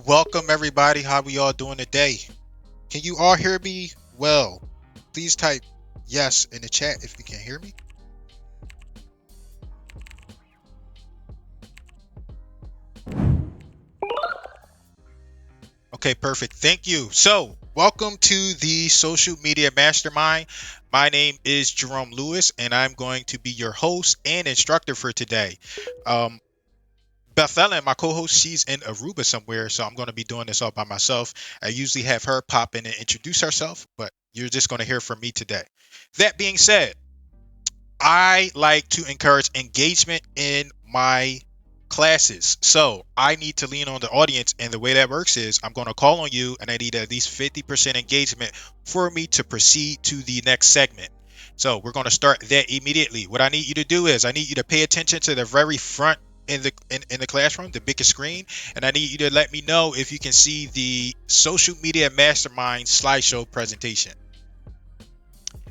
Welcome everybody. How we all doing today? Can you all hear me well? Please type yes in the chat if you can hear me. Okay, perfect. Thank you. So, welcome to the Social Media Mastermind. My name is Jerome Lewis, and I'm going to be your host and instructor for today. Um, Beth Ellen, my co-host, she's in Aruba somewhere, so I'm going to be doing this all by myself. I usually have her pop in and introduce herself, but you're just going to hear from me today. That being said, I like to encourage engagement in my classes. So I need to lean on the audience. And the way that works is I'm going to call on you and I need at least 50% engagement for me to proceed to the next segment. So we're going to start that immediately. What I need you to do is I need you to pay attention to the very front in the classroom, the biggest screen, and I need you to let me know if you can see the social media mastermind slideshow presentation.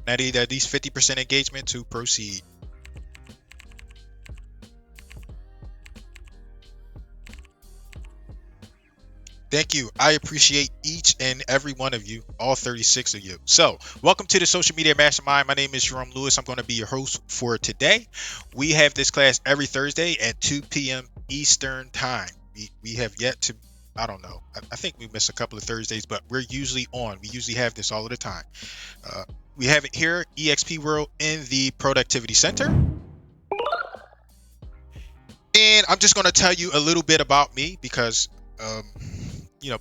And I need at least 50% engagement to proceed. Thank you. I appreciate each and every one of you, all 36 of you. So, welcome to the Social Media Mastermind. My name is Jerome Lewis. I'm going to be your host for today. We have this class every Thursday at 2 p.m. Eastern Time. We have yet to, I don't know, I think we missed a couple of Thursdays, but we're usually on. We usually have this all of the time. Uh, we have it here, EXP World, in the Productivity Center. And I'm just going to tell you a little bit about me because um,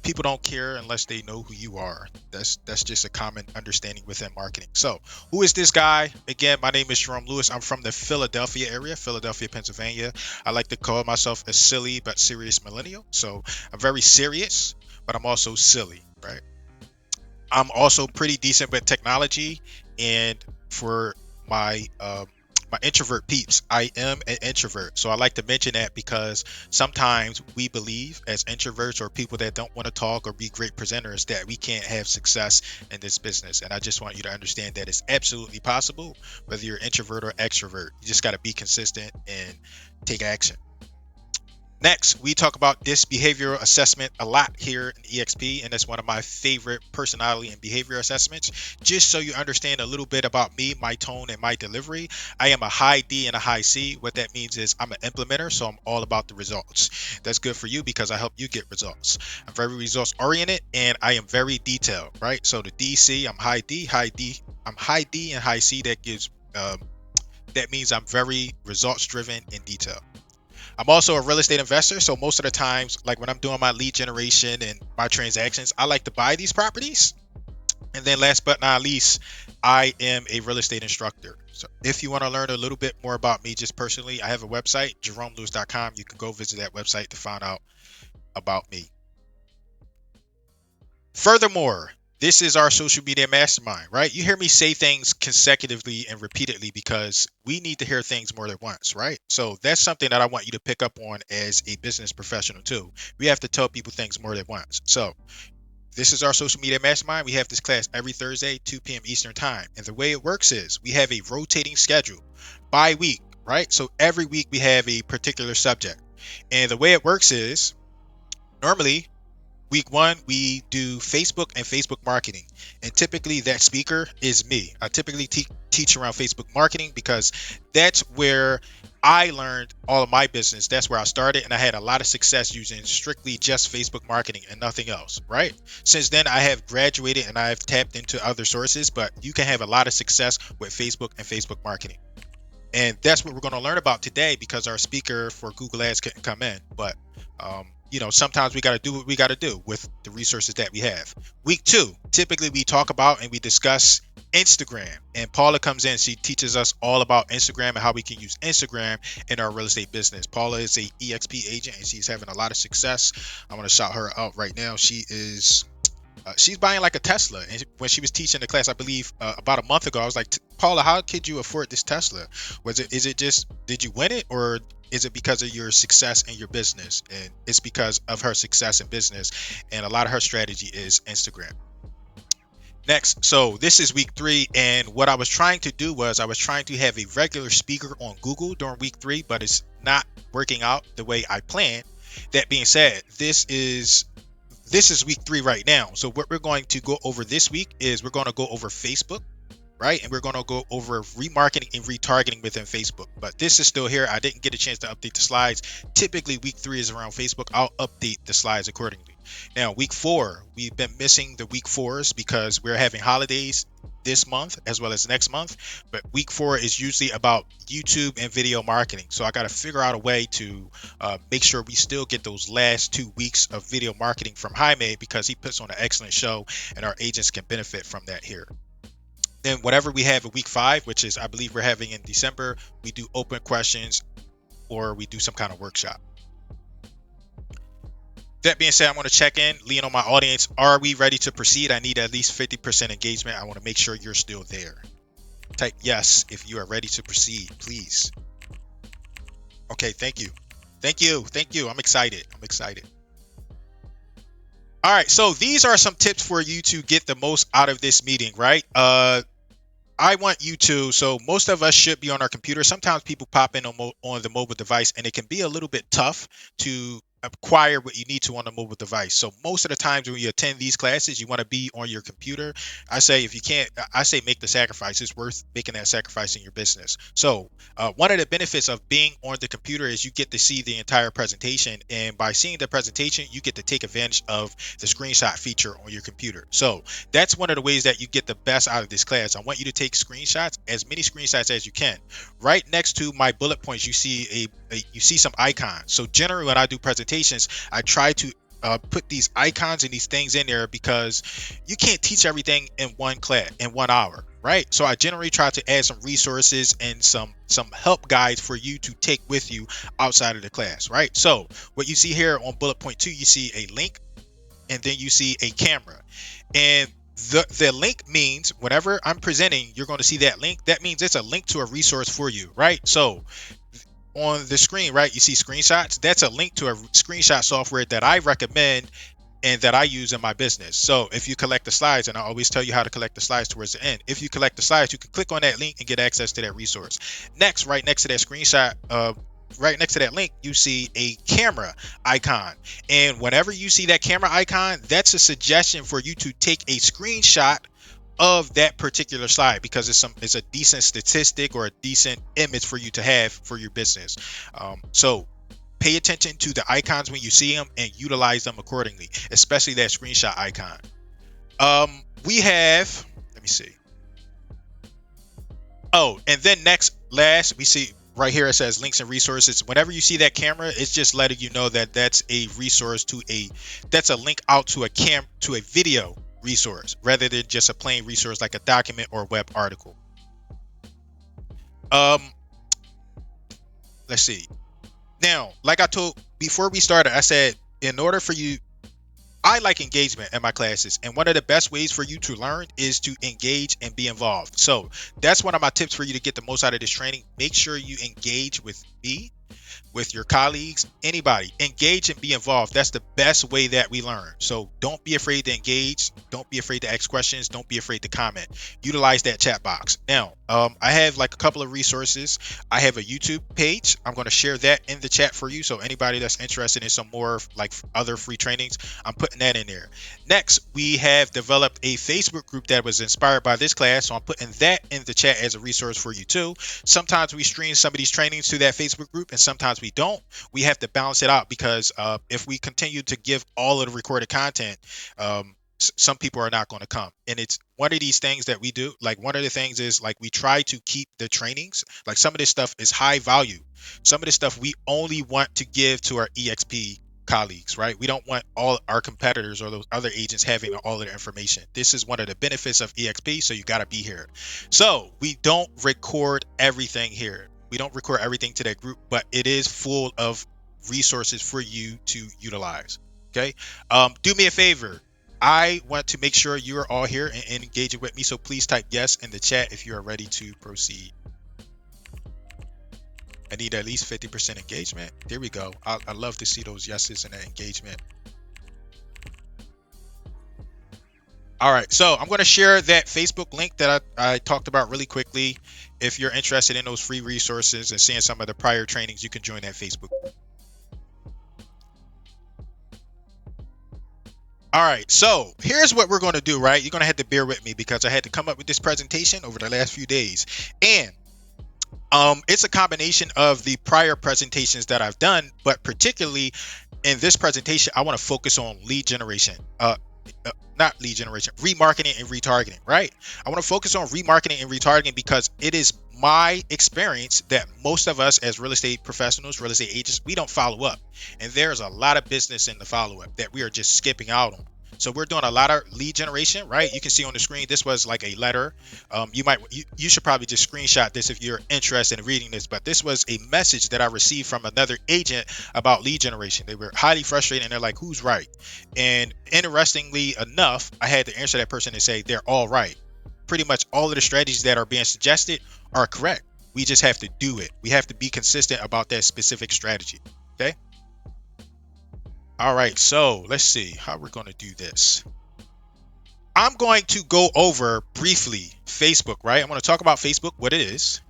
people don't care unless they know who you are. That's just a common understanding within marketing. So, who is this guy? Again, my name is Jerome Lewis. I'm from the Philadelphia area, Philadelphia, Pennsylvania. I like to call myself a silly but serious millennial. So, I'm very serious, but I'm also silly, right? I'm also pretty decent with technology, and for my my introvert peeps, I am an introvert. So I like to mention that because sometimes we believe as introverts or people that don't want to talk or be great presenters that we can't have success in this business. And I just want you to understand that it's absolutely possible, whether you're introvert or extrovert. You just got to be consistent and take action. Next, we talk about this behavioral assessment a lot here in EXP, and it's one of my favorite personality and behavior assessments. Just so you understand a little bit about me, my tone, and my delivery, I am a high D and a high C. What that means is I'm an implementer, so I'm all about the results. That's good for you because I help you get results. I'm very results oriented and I am very detailed, right? So the DC, I'm high D, high D, I'm high D and high C. That means I'm very results driven and detailed. I'm also a real estate investor, so most of the times, like when I'm doing my lead generation and my transactions, I like to buy these properties. And then last but not least, I am a real estate instructor. So if you want to learn a little bit more about me just personally, I have a website, jeromelewis.com. You can go visit that website to find out about me. Furthermore, this is our social media mastermind, right? You hear me say things consecutively and repeatedly because we need to hear things more than once, right? So that's something that I want you to pick up on as a business professional too. We have to tell people things more than once. So this is our social media mastermind. We have this class every Thursday, 2 p.m. Eastern time. And the way it works is we have a rotating schedule by week, right? So every week we have a particular subject. And the way it works is normally week one, we do Facebook and Facebook marketing. And typically that speaker is me. I typically teach around Facebook marketing because that's where I learned all of my business. That's where I started. And I had a lot of success using strictly just Facebook marketing and nothing else, right? Since then, I have graduated and I've tapped into other sources, but you can have a lot of success with Facebook and Facebook marketing. And that's what we're going to learn about today because our speaker for Google Ads couldn't come in. But sometimes we got to do what we got to do with the resources that we have. Week two, typically we talk about and we discuss Instagram. And Paula comes in, she teaches us all about Instagram and how we can use Instagram in our real estate business. Paula is a EXP agent and she's having a lot of success. I want to shout her out right now. She's buying like a Tesla. And when she was teaching the class, I believe about a month ago, I was like, Paula, how could you afford this Tesla? Is it just, did you win it, or is it because of your success in your business? And it's because of her success in business. And a lot of her strategy is Instagram. Next, so this is week three, and what I was trying to do was I was trying to have a regular speaker on Google during week three, but it's not working out the way I planned. That being said, this is this is week 3 right now. So what we're going to go over this week is we're going to go over Facebook, right? And we're going to go over remarketing and retargeting within Facebook. But this is still here. I didn't get a chance to update the slides. Typically, week 3 is around Facebook. I'll update the slides accordingly. Now, week 4, we've been missing the week 4s because we're having holidays this month as well as next month. But week 4 is usually about YouTube and video marketing. So I got to figure out a way to make sure we still get those last 2 weeks of video marketing from Jaime, because he puts on an excellent show and our agents can benefit from that here. Then whatever we have in week 5, which is I believe we're having in December, we do open questions or we do some kind of workshop. That being said, I want to check in, lean on my audience. Are we ready to proceed? I need at least 50% engagement. I want to make sure you're still there. Type yes if you are ready to proceed, please. Okay, thank you. Thank you. Thank you. I'm excited. I'm excited. All right, so these are some tips for you to get the most out of this meeting, right? I want you to, so most of us should be on our computer. Sometimes people pop in on the mobile device, and it can be a little bit tough to acquire what you need to on the mobile device. So most of the times when you attend these classes, you want to be on your computer. I say if you can't, I say make the sacrifice. It's worth making that sacrifice in your business. So one of the benefits of being on the computer is you get to see the entire presentation, and by seeing the presentation, you get to take advantage of the screenshot feature on your computer. So that's one of the ways that you get the best out of this class. I want you to take screenshots, as many screenshots as you can. Right next to my bullet points, you see you see some icons. So generally when I do presentations, I try to put these icons and these things in there because you can't teach everything in one class in 1 hour, right? So I generally try to add some resources and some help guides for you to take with you outside of the class, right? So what you see here on bullet point 2, you see a link, and then you see a camera, and the link means whenever I'm presenting, you're going to see that link. That means it's a link to a resource for you, right? So on the screen, right, you see screenshots. That's a link to a screenshot software that I recommend and that I use in my business. So if you collect the slides, and I always tell you how to collect the slides towards the end, if you collect the slides, you can click on that link and get access to that resource. Next, right next to that screenshot, right next to that link, you see a camera icon. And whenever you see that camera icon, that's a suggestion for you to take a screenshot of that particular slide, because it's a decent statistic or a decent image for you to have for your business. So pay attention to the icons when you see them and utilize them accordingly, especially that screenshot icon. We have, let me see. Oh, and then last, we see right here, it says links and resources. Whenever you see that camera, it's just letting you know that that's a resource that's a link out to a video resource rather than just a plain resource like a document or a web article. Let's see. Now, like I told before we started, I said in order for you, I like engagement in my classes, and one of the best ways for you to learn is to engage and be involved. So that's one of my tips for you to get the most out of this training. Make sure you engage with me, with your colleagues, anybody. Engage and be involved. That's the best way that we learn. So don't be afraid to engage. Don't be afraid to ask questions. Don't be afraid to comment. Utilize that chat box. Now, I have like a couple of resources. I have a YouTube page. I'm going to share that in the chat for you. So anybody that's interested in some more like other free trainings, I'm putting that in there. Next, we have developed a Facebook group that was inspired by this class. So I'm putting that in the chat as a resource for you too. Sometimes we stream some of these trainings to that Facebook group, and sometimes we don't. We have to balance it out, because if we continue to give all of the recorded content, some people are not going to come. And it's one of these things that we do. Like one of the things is like we try to keep the trainings, like some of this stuff is high value. Some of this stuff we only want to give to our EXP colleagues, right? We don't want all our competitors or those other agents having all of the information. This is one of the benefits of EXP, so you got to be here. So we don't record everything here. We don't record everything to that group, but it is full of resources for you to utilize. Okay. Do me a favor. I want to make sure you are all here and engaging with me. So please type yes in the chat if you are ready to proceed. I need at least 50% engagement. There we go. I love to see those yeses and that engagement. All right, so I'm going to share that Facebook link that I talked about really quickly. If you're interested in those free resources and seeing some of the prior trainings, you can join that Facebook group. All right, so here's what we're going to do, right? You're going to have to bear with me because I had to come up with this presentation over the last few days. And it's a combination of the prior presentations that I've done, but particularly in this presentation, I want to focus on lead generation. Not lead generation, remarketing and retargeting, right? I want to focus on remarketing and retargeting because it is my experience that most of us as real estate professionals, real estate agents, we don't follow up. And there's a lot of business in the follow up that we are just skipping out on. So we're doing a lot of lead generation, right? You can see on the screen, this was like a letter. You should probably just screenshot this if you're interested in reading this, but this was a message that I received from another agent about lead generation. They were highly frustrated and they're like, who's right? And interestingly enough, I had to answer that person and say they're all right. Pretty much all of the strategies that are being suggested are correct. We just have to do it. We have to be consistent about that specific strategy. Okay. All right. So let's see how we're going to do this. I'm going to go over briefly Facebook, right? I'm going to talk about Facebook, what it is.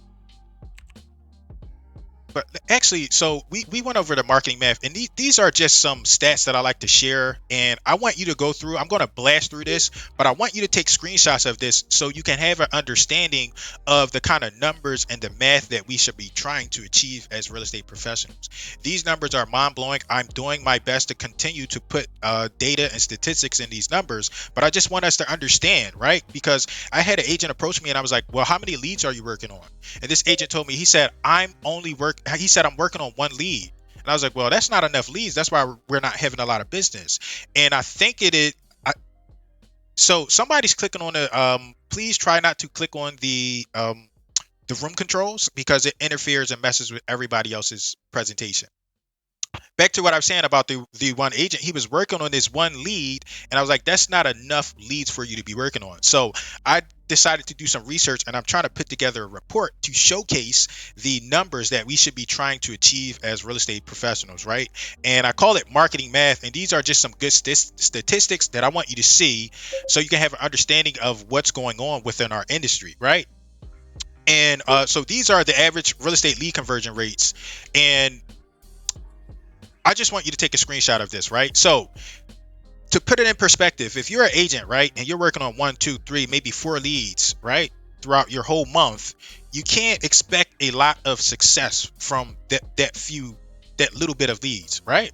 But actually, so we went over the marketing math, and these are just some stats that I like to share. And I want you to go through, I'm going to blast through this, but I want you to take screenshots of this so you can have an understanding of the kind of numbers and the math that we should be trying to achieve as real estate professionals. These numbers are mind blowing. I'm doing my best to continue to put data and statistics in these numbers, but I just want us to understand, right? Because I had an agent approach me and I was like, well, how many leads are you working on? And this agent told me, he said, I'm working on one lead. And I was like, well, that's not enough leads. That's why we're not having a lot of business. And I think it is. So somebody's clicking on the, please try not to click on the room controls because it interferes and messes with everybody else's presentation. Back to what I was saying about the one agent, he was working on this one lead, and I was like, that's not enough leads for you to be working on. So I decided to do some research, and I'm trying to put together a report to showcase the numbers that we should be trying to achieve as real estate professionals, right? And I call it marketing math, and these are just some good statistics that I want you to see so you can have an understanding of what's going on within our industry, right? And so these are the average real estate lead conversion rates. And I just want you to take a screenshot of this, right? So to put it in perspective, if you're an agent, right, and you're working on one, two, three, maybe four leads, right, throughout your whole month, you can't expect a lot of success from that little bit of leads, right?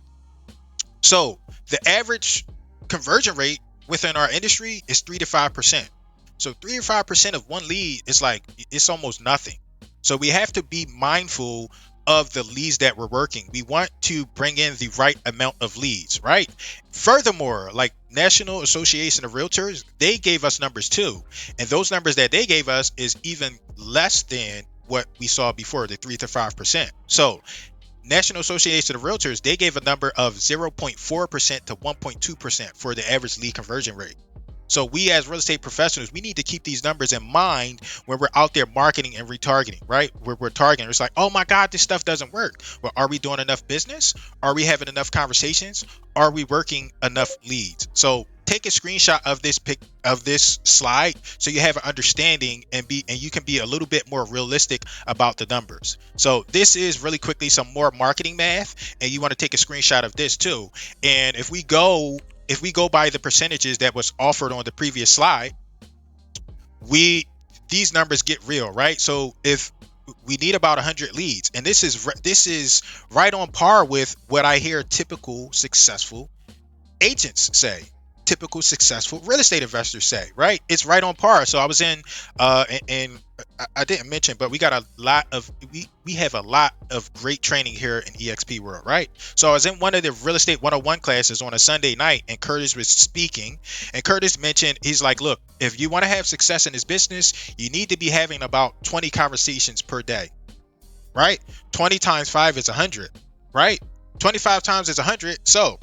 So the average conversion rate within our industry is 3 to 5%. So 3 to 5% of one lead is like it's almost nothing. So we have to be mindful of the leads that we're working. We want to bring in the right amount of leads, right? Furthermore, like National Association of Realtors, they gave us numbers too. And those numbers that they gave us is even less than what we saw before, the 3 to 5%. So National Association of Realtors, they gave a number of 0.4% to 1.2% for the average lead conversion rate. So we as real estate professionals, we need to keep these numbers in mind when we're out there marketing and retargeting, right? We're targeting. It's like, oh my God, this stuff doesn't work. Well, are we doing enough business? Are we having enough conversations? Are we working enough leads? So take a screenshot of this slide so you have an understanding and you can be a little bit more realistic about the numbers. So this is really quickly some more marketing math, and you want to take a screenshot of this too. And if we go by the percentages that was offered on the previous slide, we these numbers get real, right? So if we need about 100 leads, and this is right on par with what I hear typical successful agents say, typical successful real estate investors say, right? It's right on par. So I was in and I didn't mention, but we got a lot of we have a lot of great training here in EXP World, right? So I was in one of the real estate 101 classes on a Sunday night, and Curtis was speaking, and Curtis mentioned, he's like, look, if you want to have success in this business, you need to be having about 20 conversations per day, right? 20 times 5 is 100, right? 25 times is 100. So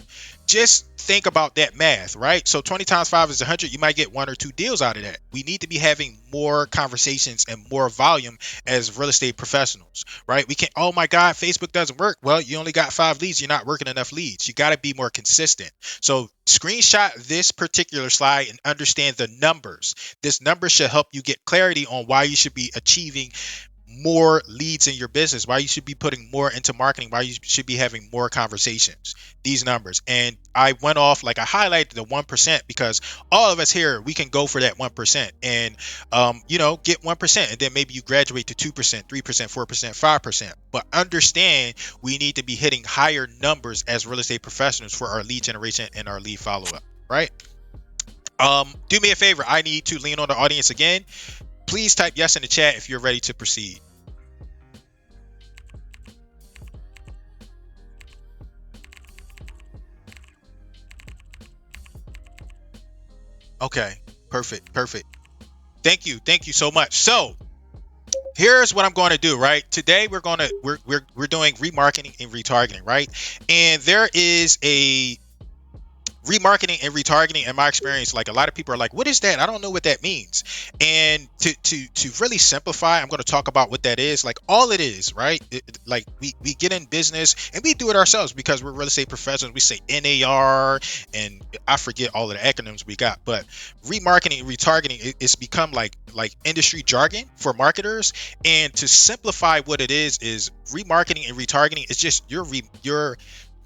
just think about that math, right? So 20 times 5 is 100. You might get one or two deals out of that. We need to be having more conversations and more volume as real estate professionals, right? We can't, oh my God, Facebook doesn't work. Well, you only got 5 leads. You're not working enough leads. You got to be more consistent. So screenshot this particular slide and understand the numbers. This number should help you get clarity on why you should be achieving more leads in your business, why you should be putting more into marketing, why you should be having more conversations, these numbers. And I went off, like I highlighted the 1% because all of us here, we can go for that 1% and, get 1%. And then maybe you graduate to 2%, 3%, 4%, 5%. But understand we need to be hitting higher numbers as real estate professionals for our lead generation and our lead follow up, right? Do me a favor. I need to lean on the audience again. Please type yes in the chat if you're ready to proceed. Okay, perfect, perfect. Thank you so much. So here's what I'm going to do. Right today, we're doing remarketing and retargeting. Right, and there is a remarketing and retargeting, in my experience, like a lot of people are like, what is that? I don't know what that means. And to really simplify, I'm going to talk about what that is. Like all it is, right? Like we get in business and we do it ourselves because we're real estate professionals. We say NAR and I forget all of the acronyms we got, but remarketing and retargeting, it's become like industry jargon for marketers. And to simplify what it is remarketing and retargeting is just your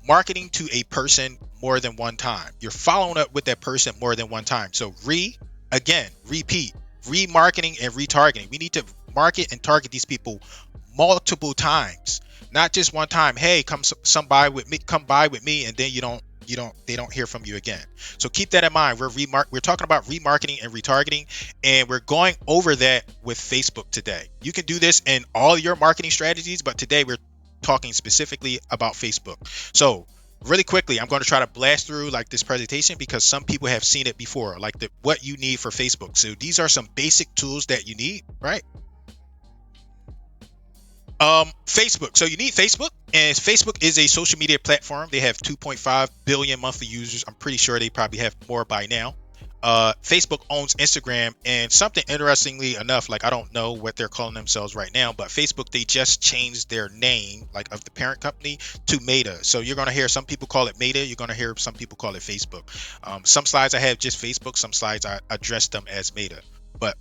marketing to a person more than one time. You're following up with that person more than one time. So repeat, remarketing and retargeting. We need to market and target these people multiple times, not just one time. Hey, come by with me, and then they don't hear from you again. So keep that in mind. We're talking about remarketing and retargeting, and we're going over that with Facebook today. You can do this in all your marketing strategies, but today we're talking specifically about Facebook. So really quickly, I'm going to try to blast through like this presentation because some people have seen it before, like what you need for Facebook. So these are some basic tools that you need, right? Facebook. So you need Facebook, and Facebook is a social media platform. They have 2.5 billion monthly users. I'm pretty sure they probably have more by now. Facebook owns Instagram, and something interestingly enough, like I don't know what they're calling themselves right now, but Facebook, they just changed their name, like of the parent company, to Meta. So you're gonna hear some people call it Meta. You're gonna hear some people call it Facebook. Some slides I have just Facebook. Some slides I address them as Meta. But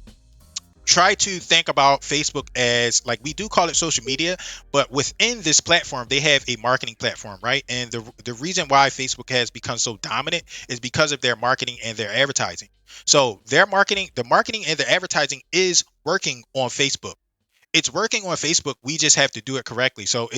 try to think about Facebook as, like, we do call it social media, but within this platform they have a marketing platform, right? And the reason why Facebook has become so dominant is because of their marketing and their advertising. So the marketing and the advertising is working on Facebook. It's working on Facebook. We just have to do it correctly. So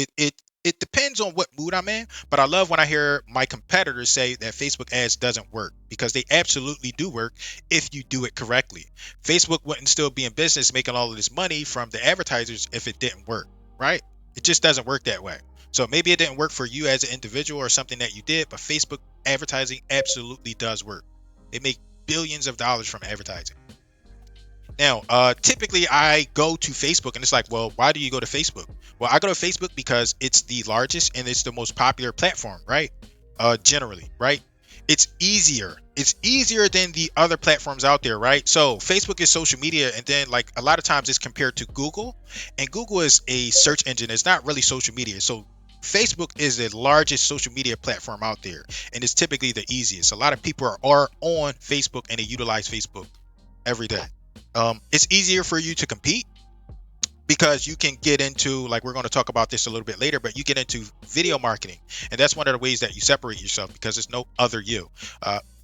it depends on what mood I'm in, but I love when I hear my competitors say that Facebook ads doesn't work, because they absolutely do work if you do it correctly. Facebook wouldn't still be in business making all of this money from the advertisers if it didn't work, right? It just doesn't work that way. So maybe it didn't work for you as an individual or something that you did, but Facebook advertising absolutely does work. They make billions of dollars from advertising. Now, typically I go to Facebook, and it's like, well, why do you go to Facebook? Well, I go to Facebook because it's the largest and it's the most popular platform, right? Generally, right? It's easier. It's easier than the other platforms out there, right? So Facebook is social media, and then like a lot of times it's compared to Google, and Google is a search engine. It's not really social media. So Facebook is the largest social media platform out there, and it's typically the easiest. A lot of people are on Facebook and they utilize Facebook every day. It's easier for you to compete because you can get into, like we're going to talk about this a little bit later, but you get into video marketing, and that's one of the ways that you separate yourself, because there's no other you.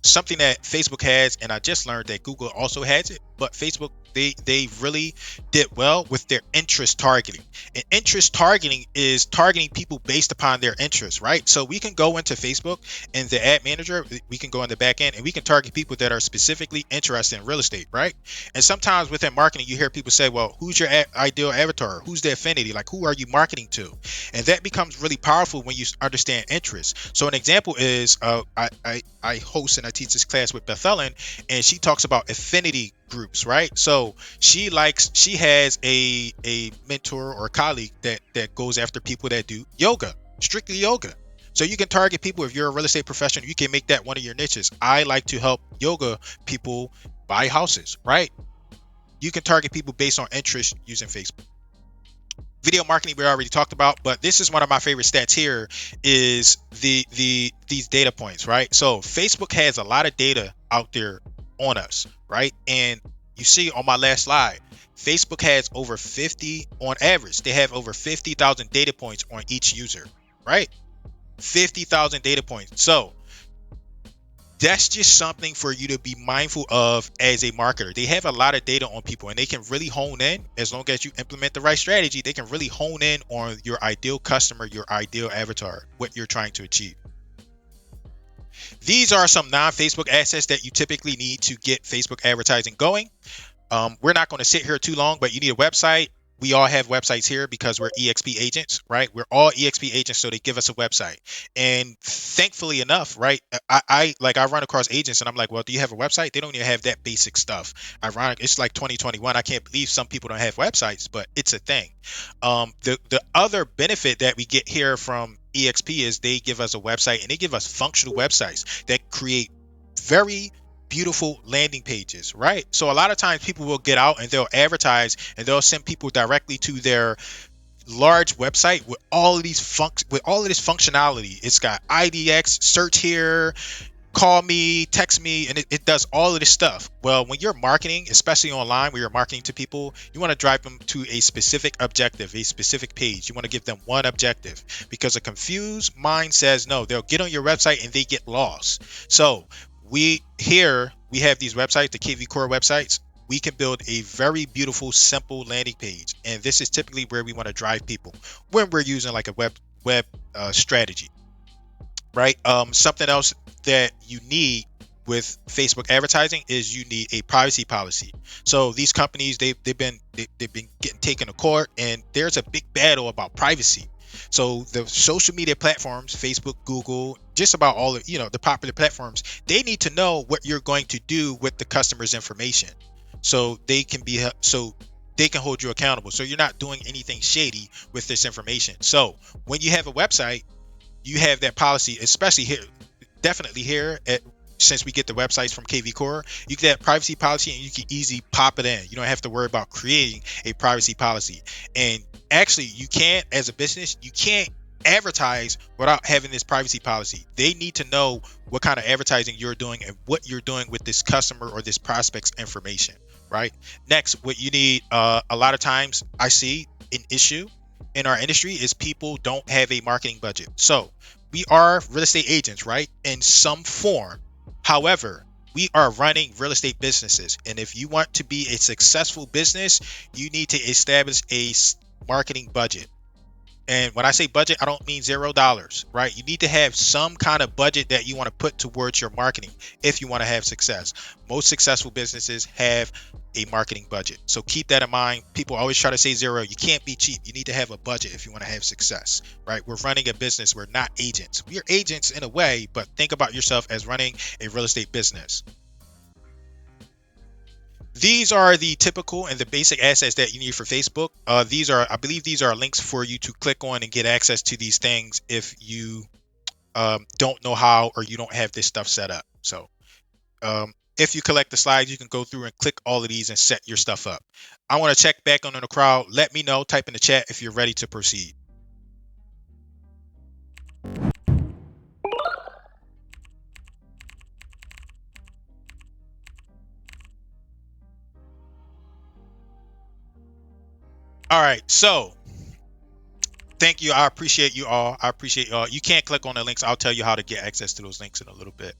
Something that Facebook has, and I just learned that Google also has it, but Facebook, they really did well with their interest targeting. And interest targeting is targeting people based upon their interests, right? So we can go into Facebook and the ad manager, we can go in the back end and we can target people that are specifically interested in real estate, right? And sometimes within marketing, you hear people say, well, who's your ideal avatar? Who's the affinity? Like, who are you marketing to? And that becomes really powerful when you understand interest. So an example is, I host and I teach this class with Beth Ellen, and she talks about affinity groups, right? So she has a mentor or a colleague that goes after people that do yoga, strictly yoga. So you can target people. If you're a real estate professional, you can make that one of your niches. I like to help yoga people buy houses, right? You can target people based on interest using Facebook. Video marketing we already talked about, but this is one of my favorite stats here, is these data points, right? So Facebook has a lot of data out there on us, right? And You see on my last slide, Facebook has over 50 on average. They have over 50,000 data points on each user, right? 50,000 data points. So that's just something for you to be mindful of as a marketer. They have a lot of data on people and they can really hone in, as long as you implement the right strategy, they can really hone in on your ideal customer, your ideal avatar, what you're trying to achieve. These are some non-Facebook assets that you typically need to get Facebook advertising going. We're not going to sit here too long, but you need a website. We all have websites here because we're EXP agents, right? We're all EXP agents, so they give us a website. And thankfully enough, right? I run across agents and I'm like, well, do you have a website? They don't even have that basic stuff. Ironic, it's like 2021. I can't believe some people don't have websites, but it's a thing. The other benefit that we get here from EXP is they give us a website and they give us functional websites that create very beautiful landing pages, right? So a lot of times people will get out and they'll advertise and they'll send people directly to their large website with all of these with all of this functionality. It's got IDX, search here, call me, text me, and it does all of this stuff. Well, when you're marketing, especially online, where you're marketing to people, you want to drive them to a specific objective, a specific page. You want to give them one objective, because a confused mind says no. They'll get on your website and they get lost. So we have these websites, the KV Core websites. We can build a very beautiful, simple landing page, and this is typically where we want to drive people when we're using like a web strategy, right? Something else that you need with Facebook advertising is you need a privacy policy. So these companies, they've been getting taken to court, and there's a big battle about privacy. So the social media platforms, Facebook, Google, just about all of the popular platforms, they need to know what you're going to do with the customer's information, so they can hold you accountable. So you're not doing anything shady with this information. So when you have a website, you have that policy, especially here, definitely here since we get the websites from KV Core, you get that privacy policy and you can easily pop it in. You don't have to worry about creating a privacy policy. And actually, you can't, as a business, you can't advertise without having this privacy policy. They need to know what kind of advertising you're doing and what you're doing with this customer or this prospect's information, right? Next, what you need, a lot of times I see an issue in our industry is people don't have a marketing budget. So we are real estate agents, right? In some form. However, we are running real estate businesses. And if you want to be a successful business, you need to establish a marketing budget. And when I say budget, I don't mean $0, right? You need to have some kind of budget that you want to put towards your marketing if you want to have success. Most successful businesses have a marketing budget. So keep that in mind. People always try to say zero. You can't be cheap. You need to have a budget if you want to have success, right? We're running a business. We're not agents. We're agents in a way, but think about yourself as running a real estate business. These are the typical and the basic assets that you need for Facebook. I believe these are links for you to click on and get access to these things if you don't know how, or you don't have this stuff set up. So if you collect the slides, you can go through and click all of these and set your stuff up. I want to check back on the crowd. Let me know, type in the chat if you're ready to proceed. All right, so thank you. I appreciate you all. You can't click on the links. I'll tell you how to get access to those links in a little bit.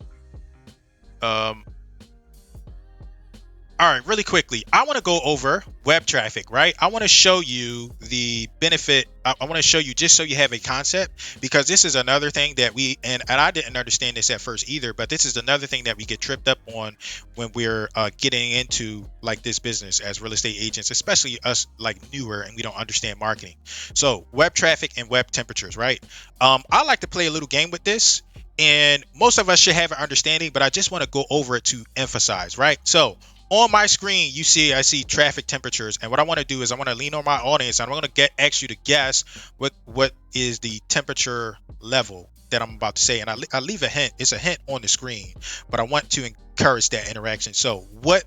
All right, really quickly, I want to go over web traffic, right? I want to show you the benefit. I want to show you just so you have a concept, because this is another thing that and I didn't understand this at first either, but this is another thing that we get tripped up on when we're getting into like this business as real estate agents, especially us like newer and we don't understand marketing. So web traffic and web temperatures, right? I like to play a little game with this, and most of us should have an understanding, but I just want to go over it to emphasize, right? So on my screen, I see traffic temperatures, and what I want to do is I want to lean on my audience, and I'm going to ask you to guess what is the temperature level that I'm about to say, and I leave a hint. It's a hint on the screen, but I want to encourage that interaction. So what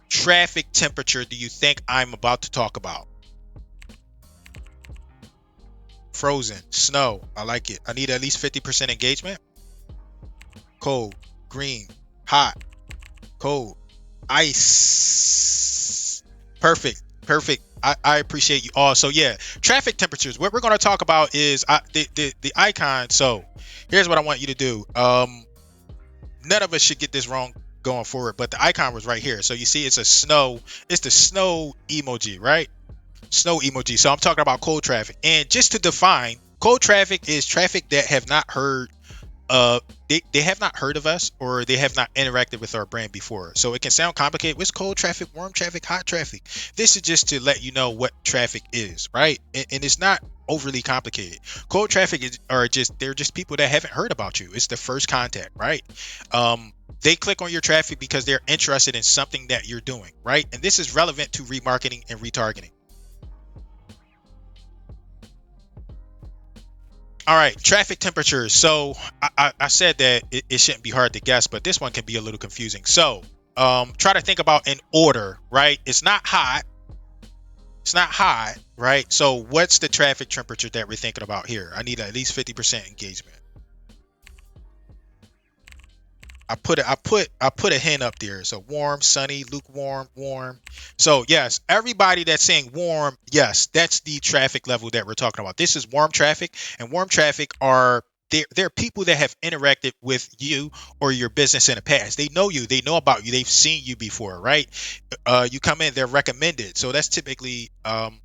traffic temperature do you think I'm about to talk about? Frozen, snow, I like it. I need at least 50% engagement. Cold, green, hot, cold, ice. Perfect. Perfect. I appreciate you all. So yeah, traffic temperatures. What we're going to talk about is the icon. So here's what I want you to do. None of us should get this wrong going forward, but the icon was right here. So you see, it's a snow. It's the snow emoji, right? Snow emoji. So I'm talking about cold traffic. And just to define, cold traffic is traffic that have not heard they have not heard of us, or they have not interacted with our brand before. So it can sound complicated. What's cold traffic, warm traffic, hot traffic? This is just to let you know what traffic is, right? And it's not overly complicated. Cold traffic they're just people that haven't heard about you. It's the first contact, right? They click on your traffic because they're interested in something that you're doing, right? And this is relevant to remarketing and retargeting. All right, traffic temperatures. So I said that it shouldn't be hard to guess, but this one can be a little confusing. So try to think about an order, right? It's not hot. It's not hot, right? So what's the traffic temperature that we're thinking about here? I need at least 50% engagement. I put a hint up there. So warm, sunny, lukewarm, warm. So yes, everybody that's saying warm, yes, that's the traffic level that we're talking about. This is warm traffic, and warm traffic are they're people that have interacted with you or your business in the past. They know you, they know about you, they've seen you before, right? You come in, they're recommended. So that's typically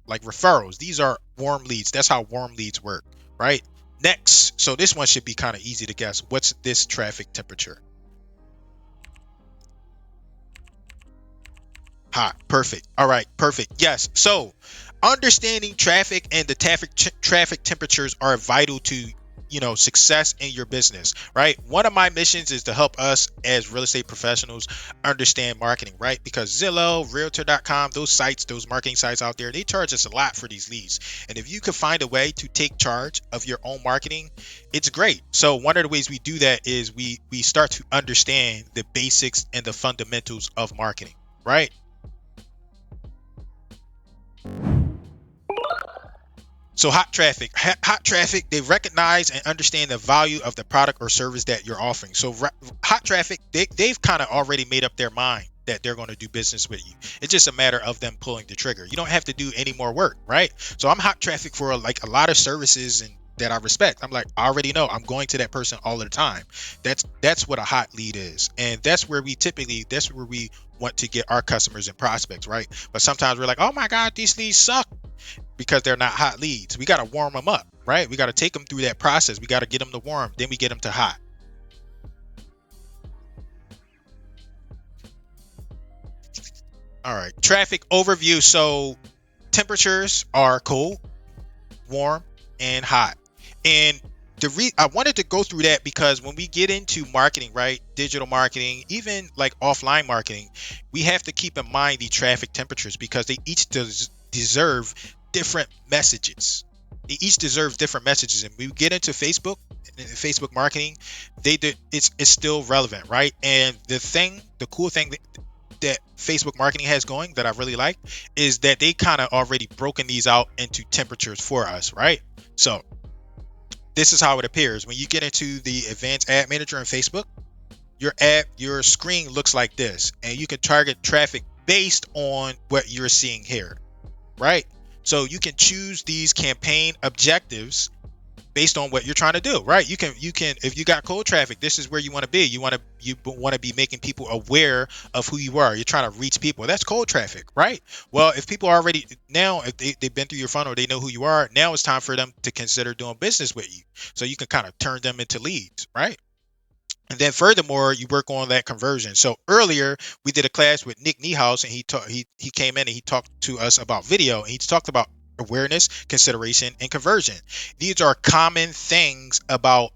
like referrals. These are warm leads. That's how warm leads work, right? Next, so this one should be kind of easy to guess. What's this traffic temperature? Hot. Perfect. All right. Perfect. Yes. So understanding traffic and the traffic temperatures are vital to success in your business, right? One of my missions is to help us as real estate professionals understand marketing, right? Because Zillow, realtor.com, those sites, those marketing sites out there, they charge us a lot for these leads. And if you could find a way to take charge of your own marketing, it's great. So one of the ways we do that is we start to understand the basics and the fundamentals of marketing, right? So hot traffic, they recognize and understand the value of the product or service that you're offering. So hot traffic, they've kind of already made up their mind that they're going to do business with you. It's just a matter of them pulling the trigger. You don't have to do any more work, right? So I'm hot traffic for like a lot of services and that I respect. I'm like, I already know I'm going to that person all the time. That's what a hot lead is. And that's where we want to get our customers and prospects, right? But sometimes we're like, oh my God, these leads suck, because they're not hot leads. We got to warm them up, right? We got to take them through that process. We got to get them to warm, then we get them to hot. All right, traffic overview. So temperatures are cold, warm, and hot. And I wanted to go through that because when we get into marketing, right, digital marketing, even like offline marketing, we have to keep in mind the traffic temperatures because they each deserve different messages. They each deserve different messages. And we get into Facebook marketing, it's still relevant, right? And the cool thing that Facebook marketing has going that I really like is that they kind of already broken these out into temperatures for us, right? So this is how it appears when you get into the advanced ad manager in Facebook. Your screen looks like this, and you can target traffic based on what you're seeing here, right? So you can choose these campaign objectives based on what you're trying to do, right? You can if you got cold traffic, this is where you want to be. You want to be making people aware of who you are. You're trying to reach people. That's cold traffic, right? Well, if people already now, if they've been through your funnel, they know who you are. Now it's time for them to consider doing business with you. So you can kind of turn them into leads, right? And then furthermore, you work on that conversion. So earlier we did a class with Nick Niehaus, and he came in and he talked to us about video, and he talked about awareness, consideration, and conversion. These are common things about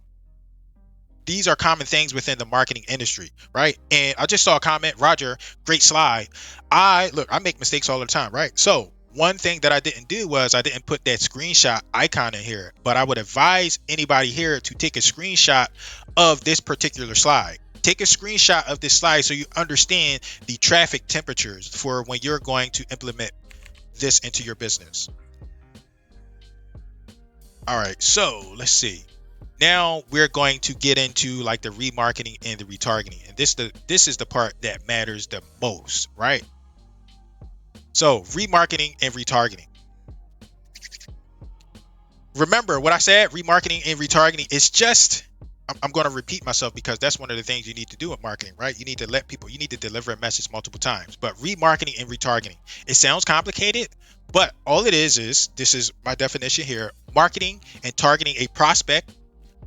these are common things within the marketing industry, right? And I just saw a comment, Roger, great slide. I make mistakes all the time, right? So one thing that I didn't do was I didn't put that screenshot icon in here, but I would advise anybody here to take a screenshot of this particular slide. Take a screenshot of this slide so you understand the traffic temperatures for when you're going to implement this into your business. All right, so let's see. Now we're going to get into like the remarketing and the retargeting, and this is the part that matters the most, right? So remarketing and retargeting. Remember what I said, remarketing and retargeting is just, I'm going to repeat myself because that's one of the things you need to do in marketing, right? You need to let people, you need to deliver a message multiple times. But remarketing and retargeting, it sounds complicated, but all it is this is my definition here, marketing and targeting a prospect,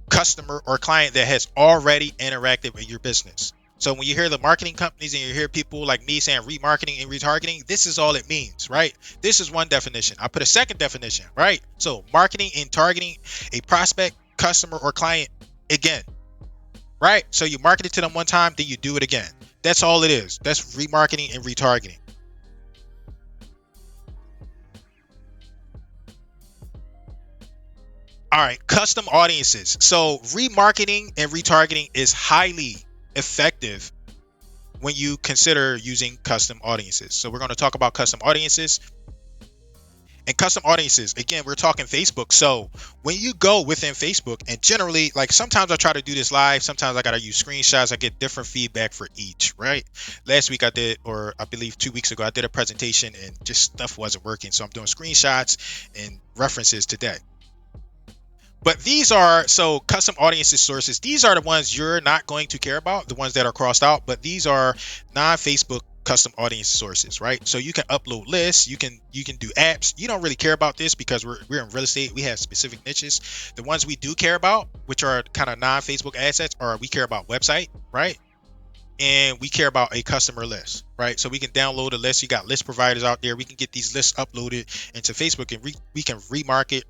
customer, or client that has already interacted with your business. So when you hear the marketing companies and you hear people like me saying remarketing and retargeting, this is all it means, right? This is one definition. I put a second definition, right? So marketing and targeting a prospect, customer, or client again, right? So you market it to them one time, then you do it again. That's all it is. That's remarketing and retargeting. All right, custom audiences. So remarketing and retargeting is highly effective when you consider using custom audiences. So we're going to talk about custom audiences. And custom audiences, again, we're talking Facebook. So when you go within Facebook, and generally, like sometimes I try to do this live, sometimes I got to use screenshots. I get different feedback for each, right? Last week I did, or I believe 2 weeks ago, I did a presentation and just stuff wasn't working. So I'm doing screenshots and references today. But these are, so custom audiences sources, these are the ones you're not going to care about, the ones that are crossed out, but these are non-Facebook custom audience sources, right? So you can upload lists, you can do apps. You don't really care about this because we're in real estate, we have specific niches. The ones we do care about, which are kind of non-Facebook assets, are we care about website, right? And we care about a customer list, right? So we can download a list. You got list providers out there. We can get these lists uploaded into Facebook, and we can remarket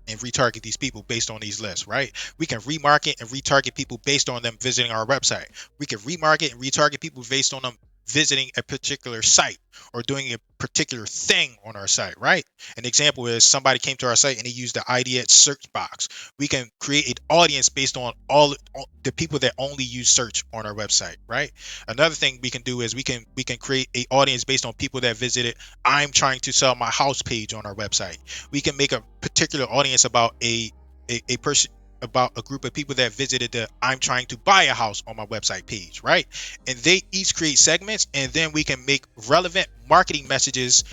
and retarget these people based on these lists, right? We can remarket and retarget people based on them visiting our website. We can remarket and retarget people based on them visiting a particular site or doing a particular thing on our site, right? An example is somebody came to our site and he used the ID at search box. We can create an audience based on all the people that only use search on our website, right? Another thing we can do is we can create a audience based on people that visited I'm trying to sell my house page on our website. We can make a particular audience about a person, about a group of people that visited the I'm trying to buy a house on my website page, right? And they each create segments, and then we can make relevant marketing messages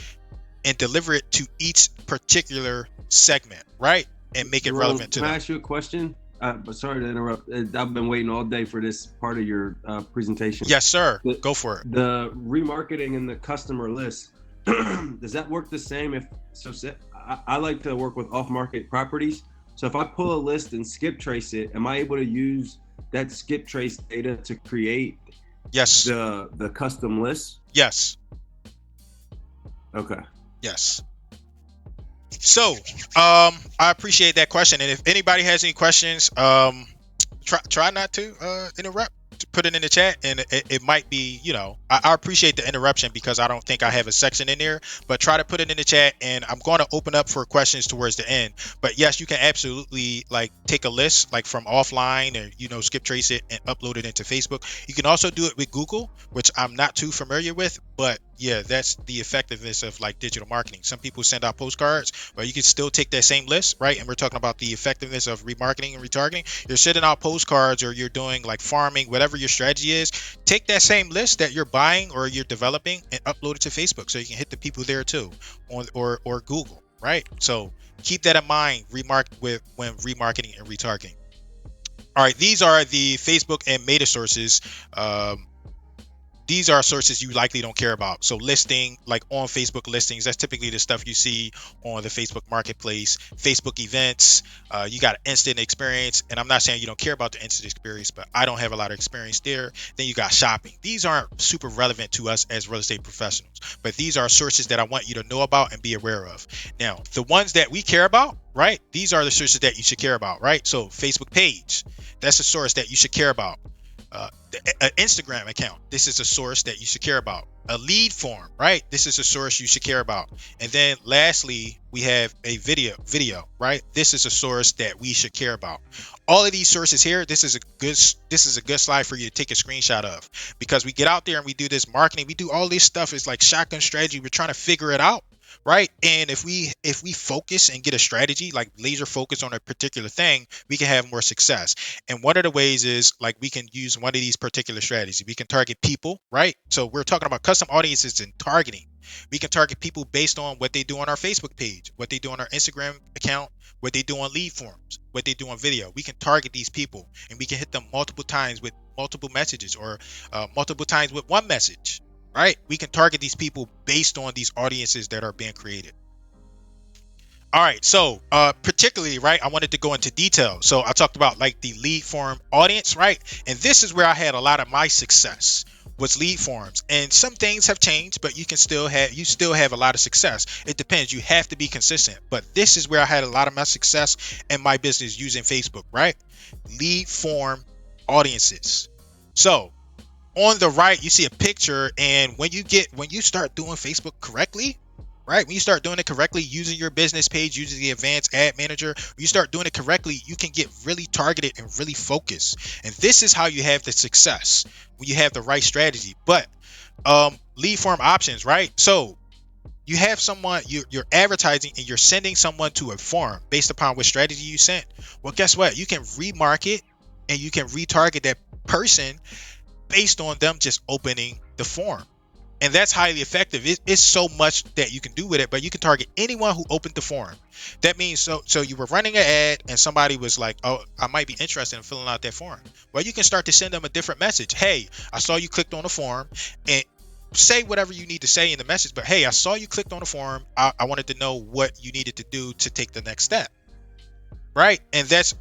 and deliver it to each particular segment, right? And make it Jerome, relevant to can I them. ask you a question? But sorry to interrupt. I've been waiting all day for this part of your presentation. Yes, sir. The, Go for it. the remarketing and the customer list, does that work the same? If so, I like to work with off-market properties. So if I pull a list and skip trace it, am I able to use that skip trace data to create Yes. the custom list? Yes. Okay. Yes. So, I appreciate that question. And if anybody has any questions, try not to interrupt. To put it in the chat, and it might be, I appreciate the interruption because I don't think I have a section in there. But try to put it in the chat, and I'm going to open up for questions towards the end. But yes, you can absolutely like take a list like from offline, and skip trace it and upload it into Facebook. You can also do it with Google, which I'm not too familiar with, but yeah, that's the effectiveness of like digital marketing. Some people send out postcards, but you can still take that same list, right? And we're talking about the effectiveness of remarketing and retargeting. You're sending out postcards, or you're doing like farming, whatever your strategy is. Take that same list that you're buying or you're developing and upload it to Facebook so you can hit the people there too, or Google, right? So keep that in mind. Remark with when remarketing and retargeting. All right, these are the Facebook and Meta sources. These are sources you likely don't care about. So listing, like on Facebook listings, that's typically the stuff you see on the Facebook marketplace. Facebook events, you got instant experience. And I'm not saying you don't care about the instant experience, but I don't have a lot of experience there. Then you got shopping. These aren't super relevant to us as real estate professionals, but these are sources that I want you to know about and be aware of. Now, the ones that we care about, right? These are the sources that you should care about, right? So Facebook page, that's a source that you should care about. An Instagram account, this is a source that you should care about. A lead form, right? This is a source you should care about. And then lastly, we have a video, right? This is a source that we should care about. All of these sources here, this is a good slide for you to take a screenshot of, because we get out there and we do this marketing, we do all this stuff. It's like shotgun strategy. We're trying to figure it out, right? And if we focus and get a strategy, like laser focus on a particular thing, we can have more success. And one of the ways is like we can use one of these particular strategies. We can target people, right? So we're talking about custom audiences and targeting. We can target people based on what they do on our Facebook page, what they do on our Instagram account, what they do on lead forms, what they do on video. We can target these people and we can hit them multiple times with multiple messages, or multiple times with one message, right? We can target these people based on these audiences that are being created. All right, so particularly, right, I wanted to go into detail. So I talked about like the lead form audience, right? And this is where I had a lot of my success, was lead forms. And some things have changed, but you still have a lot of success. It depends. You have to be consistent. But this is where I had a lot of my success in my business using Facebook, right? Lead form audiences. So on the right, you see a picture, and when you start doing Facebook correctly, right? When you start doing it correctly, using your business page, using the advanced ad manager, when you start doing it correctly, you can get really targeted and really focused. And this is how you have the success, when you have the right strategy. But lead form options, right? So you have someone, you're advertising and you're sending someone to a form based upon what strategy you sent. Well, guess what? You can remarket and you can retarget that person based on them just opening the form. And that's highly effective. It's so much that you can do with it, but you can target anyone who opened the form. That means, so you were running an ad and somebody was like, oh, I might be interested in filling out that form. Well, you can start to send them a different message. Hey, I saw you clicked on the form, and say whatever you need to say in the message, but hey, I saw you clicked on the form. I wanted to know what you needed to do to take the next step, right? And that's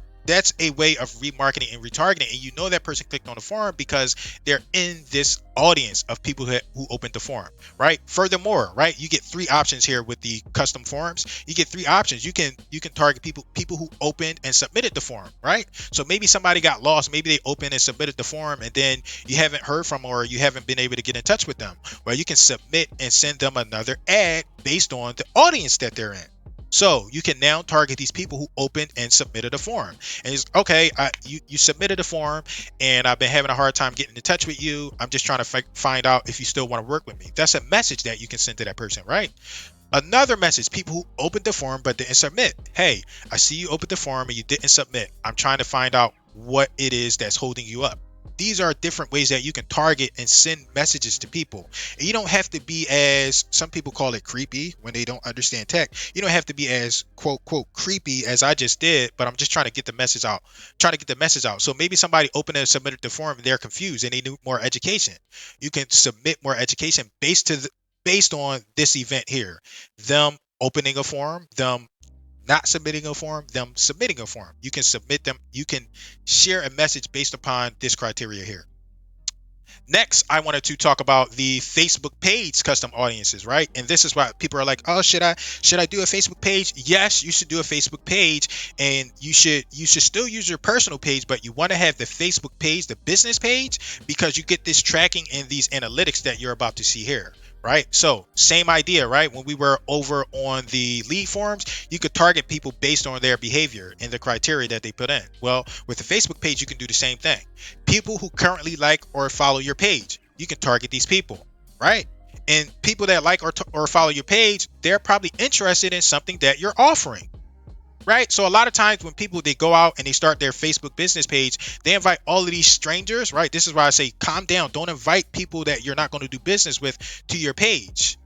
a way of remarketing and retargeting, and you know that person clicked on the forum because they're in this audience of people who opened the forum, right? Furthermore, right, you get three options here with the custom forums. You get three options. You can target people who opened and submitted the form, right? So maybe somebody got lost, maybe they opened and submitted the form, and then you haven't heard from them, or you haven't been able to get in touch with them. Well, you can submit and send them another ad based on the audience that they're in. So you can now target these people who opened and submitted a form. And it's okay, you submitted a form and I've been having a hard time getting in touch with you. I'm just trying to find out if you still want to work with me. That's a message that you can send to that person, right? Another message, people who opened the form but didn't submit. Hey, I see you opened the form and you didn't submit. I'm trying to find out what it is that's holding you up. These are different ways that you can target and send messages to people. And you don't have to be, as some people call it, creepy when they don't understand tech. You don't have to be as quote quote creepy as I just did, but I'm just trying to get the message out. Trying to get the message out. So maybe somebody opened and submitted the form and they're confused and they need more education. You can submit more education based on this event here. Them opening a form, them not submitting a form, them submitting a form. You can submit them, you can share a message based upon this criteria here. Next, I wanted to talk about the Facebook page custom audiences, right? And this is why people are like, "Oh, should I do a Facebook page?" Yes, you should do a Facebook page, and you should still use your personal page, but you want to have the Facebook page, the business page, because you get this tracking and these analytics that you're about to see here. Right. So same idea, right? When we were over on the lead forms, you could target people based on their behavior and the criteria that they put in. Well, with the Facebook page, you can do the same thing. People who currently like or follow your page, you can target these people, right? And people that like or follow your page, they're probably interested in something that you're offering, right? So a lot of times when people, they go out and they start their Facebook business page, they invite all of these strangers, right? This is why I say calm down. Don't invite people that you're not going to do business with to your page,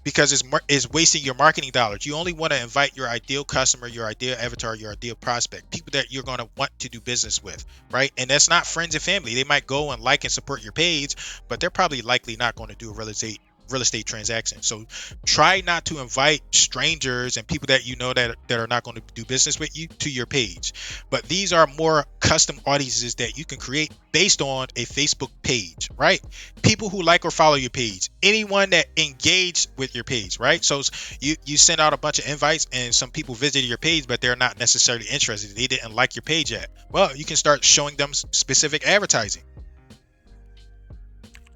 because it's wasting your marketing dollars. You only want to invite your ideal customer, your ideal avatar, your ideal prospect, people that you're going to want to do business with, right? And that's not friends and family. They might go and like and support your page, but they're probably likely not going to do a real estate transaction. So try not to invite strangers and people that you know that are not going to do business with you to your page. But these are more custom audiences that you can create based on a Facebook page, right? People who like or follow your page, anyone that engaged with your page, right? So you send out a bunch of invites and some people visited your page, but they're not necessarily interested. They didn't like your page yet. Well, you can start showing them specific advertising.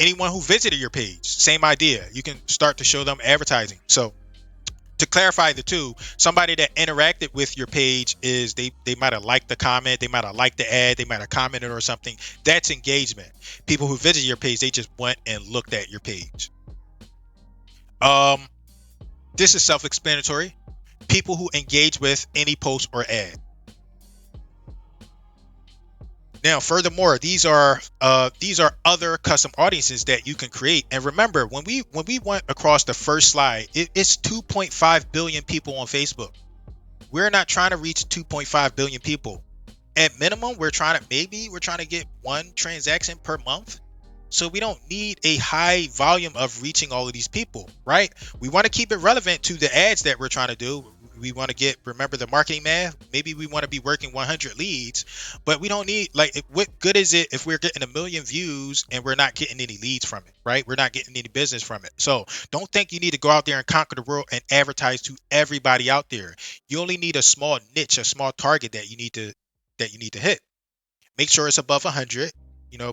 Anyone who visited your page, same idea. You can start to show them advertising. So to clarify the two, somebody that interacted with your page is they might have liked the comment, they might have liked the ad, they might have commented or something. That's engagement. People who visit your page, they just went and looked at your page. Um, this is self-explanatory. People who engage with any post or ad. Now, furthermore, these are other custom audiences that you can create. And remember, when we went across the first slide, it's 2.5 billion people on Facebook. We're not trying to reach 2.5 billion people. At minimum, we're trying to get one transaction per month. So we don't need a high volume of reaching all of these people, right? We want to keep it relevant to the ads that we're trying to do. We want to remember the marketing math. Maybe we want to be working 100 leads, but we don't need, like, what good is it if we're getting a million views and we're not getting any leads from it, right? We're not getting any business from it. So don't think you need to go out there and conquer the world and advertise to everybody out there. You only need a small niche, a small target that you need to hit. Make sure it's above 100,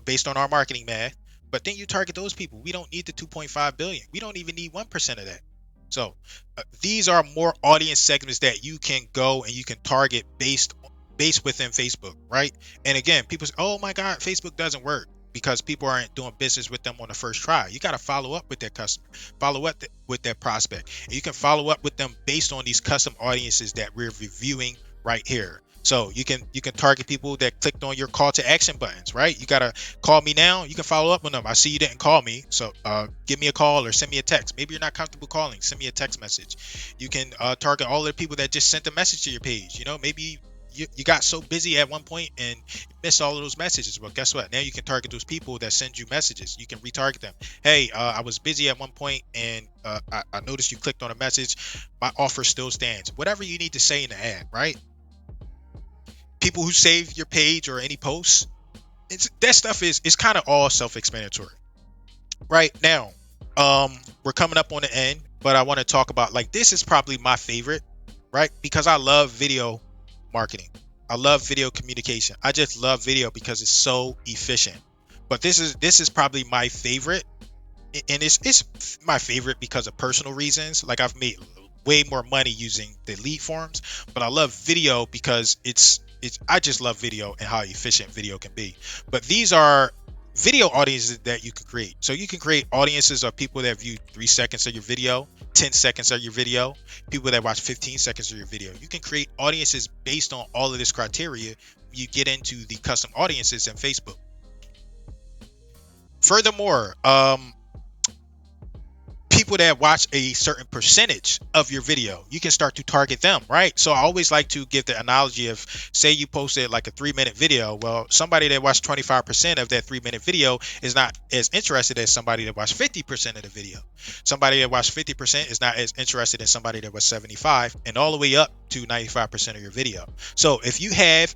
based on our marketing math. But then you target those people. We don't need the 2.5 billion. We don't even need 1% of that. So these are more audience segments that you can go and you can target based within Facebook, right? And again, people say, "Oh my God, Facebook doesn't work because people aren't doing business with them on the first try." You got to follow up with that customer, follow up with that prospect, and you can follow up with them based on these custom audiences that we're reviewing right here. So you can target people that clicked on your call to action buttons, right? You gotta call me now. You can follow up with them. I see you didn't call me, so give me a call or send me a text. Maybe you're not comfortable calling. Send me a text message. You can target all of the people that just sent a message to your page. Maybe you got so busy at one point and missed all of those messages. Well, guess what? Now you can target those people that send you messages. You can retarget them. Hey, I was busy at one point and I noticed you clicked on a message. My offer still stands. Whatever you need to say in the ad, right? People who save your page or any posts, that stuff is kind of all self-explanatory. Right now, we're coming up on the end, but I want to talk about, like, this is probably my favorite, right? Because I love video marketing. I love video communication. I just love video because it's so efficient. But this is probably my favorite, and it's my favorite because of personal reasons. Like, I've made way more money using the lead forms, but I love video because it's I just love video and how efficient video can be. But these are video audiences that you can create. So you can create audiences of people that view 3 seconds of your video, 10 seconds of your video, people that watch 15 seconds of your video. You can create audiences based on all of this criteria. You get into the custom audiences in Facebook. Furthermore, people that watch a certain percentage of your video, you can start to target them, right? So I always like to give the analogy of, say you posted like a 3-minute video. Well, somebody that watched 25% of that 3-minute video is not as interested as somebody that watched 50% of the video. Somebody that watched 50% is not as interested as somebody that was 75, and all the way up to 95% of your video. So if you have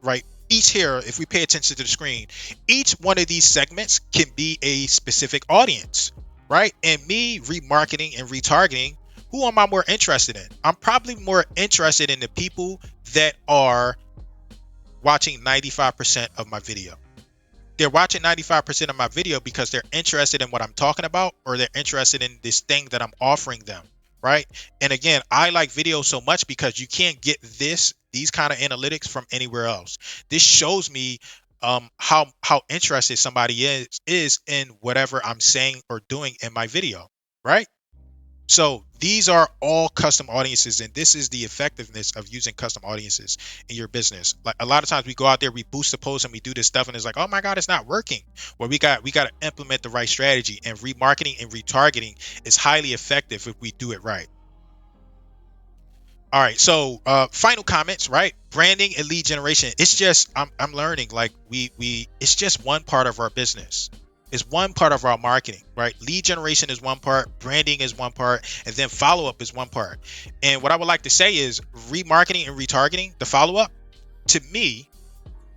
right, each here, if we pay attention to the screen, each one of these segments can be a specific audience, right? And me remarketing and retargeting, who am I more interested in? I'm probably more interested in the people that are watching 95% of my video. They're watching 95% of my video because they're interested in what I'm talking about, or they're interested in this thing that I'm offering them, right? And again, I like video so much because you can't get these kind of analytics from anywhere else. This shows me how interested somebody is in whatever I'm saying or doing in my video, right? So these are all custom audiences, and this is the effectiveness of using custom audiences in your business. Like, a lot of times we go out there, we boost the post and we do this stuff, and it's like, oh my God, it's not working. Well, we got to implement the right strategy, and remarketing and retargeting is highly effective if we do it right. All right, so final comments, right? Branding and lead generation. It's just I'm learning, like, we it's just one part of our business. It's one part of our marketing, right? Lead generation is one part, branding is one part, and then follow up is one part. And what I would like to say is remarketing and retargeting, the follow up, to me,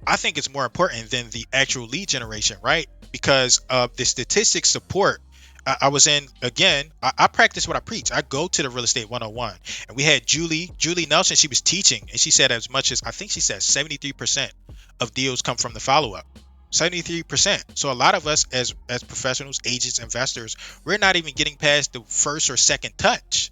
I think it's more important than the actual lead generation, right? Because the statistics support. I was in, again, I practice what I preach. I go to the real estate 101, and we had Julie Nelson. She was teaching, and she said as much as, I think she said 73% of deals come from the follow up. 73%. So a lot of us as professionals, agents, investors, we're not even getting past the first or second touch.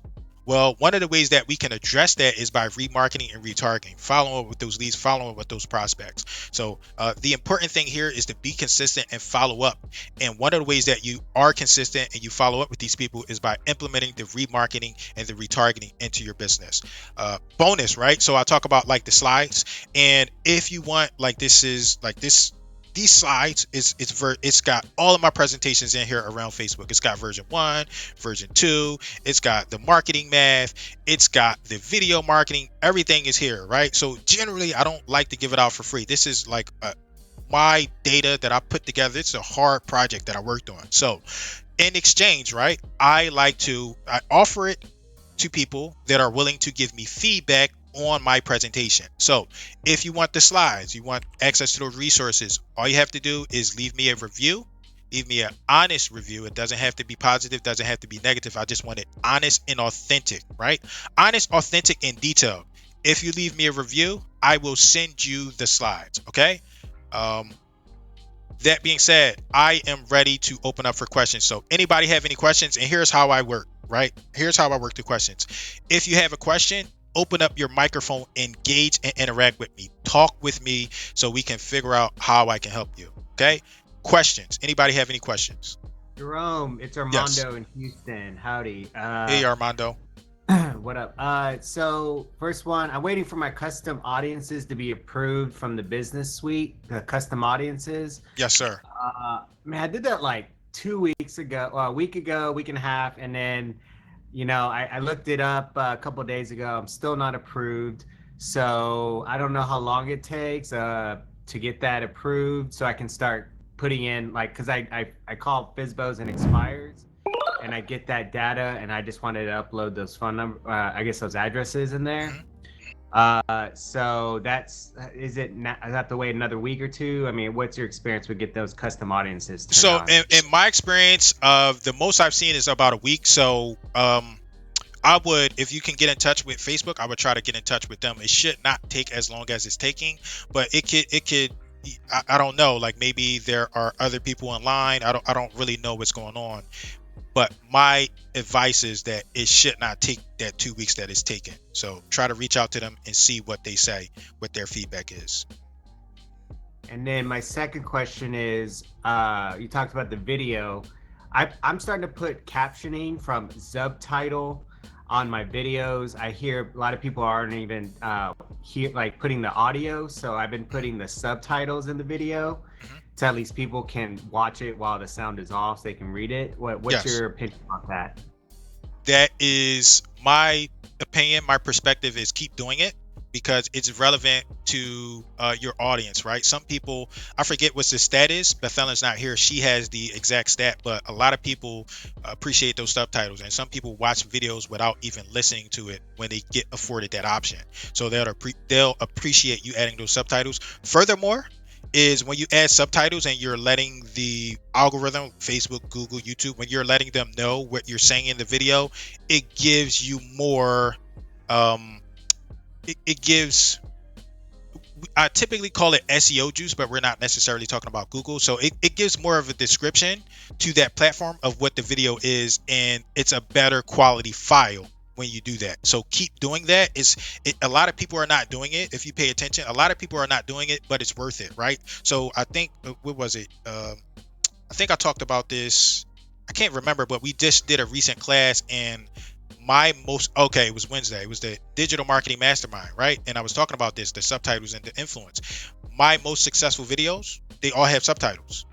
Well, one of the ways that we can address that is by remarketing and retargeting, following up with those leads, following up with those prospects. So the important thing here is to be consistent and follow up. And one of the ways that you are consistent and you follow up with these people is by implementing the remarketing and the retargeting into your business. Bonus, right? So I talk about like the slides, and if you want, like this is like this these slides it's got all of my presentations in here around Facebook. It's got version 1, version 2, it's got the marketing math, it's got the video marketing, everything is here, right? So generally I don't like to give it out for free. This is like my data that I put together. It's a hard project that I worked on. So in exchange, right, I offer it to people that are willing to give me feedback on my presentation. So if you want the slides, you want access to those resources, all you have to do is leave me a review. Leave me an honest review. It doesn't have to be positive, doesn't have to be negative. I just want it honest and authentic, right? Honest, authentic, and detailed. If you leave me a review, I will send you the slides, okay? Um, that being said, I am ready to open up for questions. So anybody have any questions? And here's how I work, right? Here's how I work the questions. If you have a question, open up your microphone, engage and interact with me. Talk with me so we can figure out how I can help you. Okay? Questions. Anybody have any questions? Jerome, it's Yes. Armando in Houston. Howdy. Hey, Armando. What up? So first one, I'm waiting for my custom audiences to be approved from the business suite, the custom audiences. Yes, sir. Man, I did that like 2 weeks ago, a week ago, week and a half, and then, I looked it up a couple of days ago. I'm still not approved, so I don't know how long it takes to get that approved, so I can start putting in like, because I call FISBOs and expires, and I get that data, and I just wanted to upload those phone number, I guess those addresses in there. Mhm. So is I have to wait another week or two? I mean, what's your experience with get those custom audiences turned So on? in my experience, the most I've seen is about a week. So I would, if you can get in touch with Facebook, I would try to get in touch with them. It should not take as long as it's taking, but it could. I don't know. Like maybe there are other people online. I don't really know what's going on. But my advice is that it should not take that 2 weeks that it's taken. So try to reach out to them and see what they say, what their feedback is. And then my second question is, you talked about the video. I'm starting to put captioning from subtitle on my videos. I hear a lot of people aren't even like putting the audio, so I've been putting the subtitles in the video, Mhm. so at least people can watch it while the sound is off, so they can read it. What's Yes. your opinion on that? That is my opinion. My perspective is keep doing it because it's relevant to your audience, right? Some people, I forget what the stat is. Bethellen's not here. She has the exact stat, but a lot of people appreciate those subtitles, and some people watch videos without even listening to it when they get afforded that option. So they'll appreciate you adding those subtitles. Furthermore, is when you add subtitles and you're letting the algorithm, Facebook, Google, YouTube, when you're letting them know what you're saying in the video, it gives you more. Um, it gives. I typically call it SEO juice, but we're not necessarily talking about Google. So it gives more of a description to that platform of what the video is, and it's a better quality file when you do that. So keep doing that. A lot of people are not doing it. If you pay attention, a lot of people are not doing it, but it's worth it, right? So I think what was it? I think I talked about this. I can't remember, but we just did a recent class, and it was Wednesday. It was the digital marketing mastermind, right? And I was talking about this, the subtitles and the influence. My most successful videos, they all have subtitles.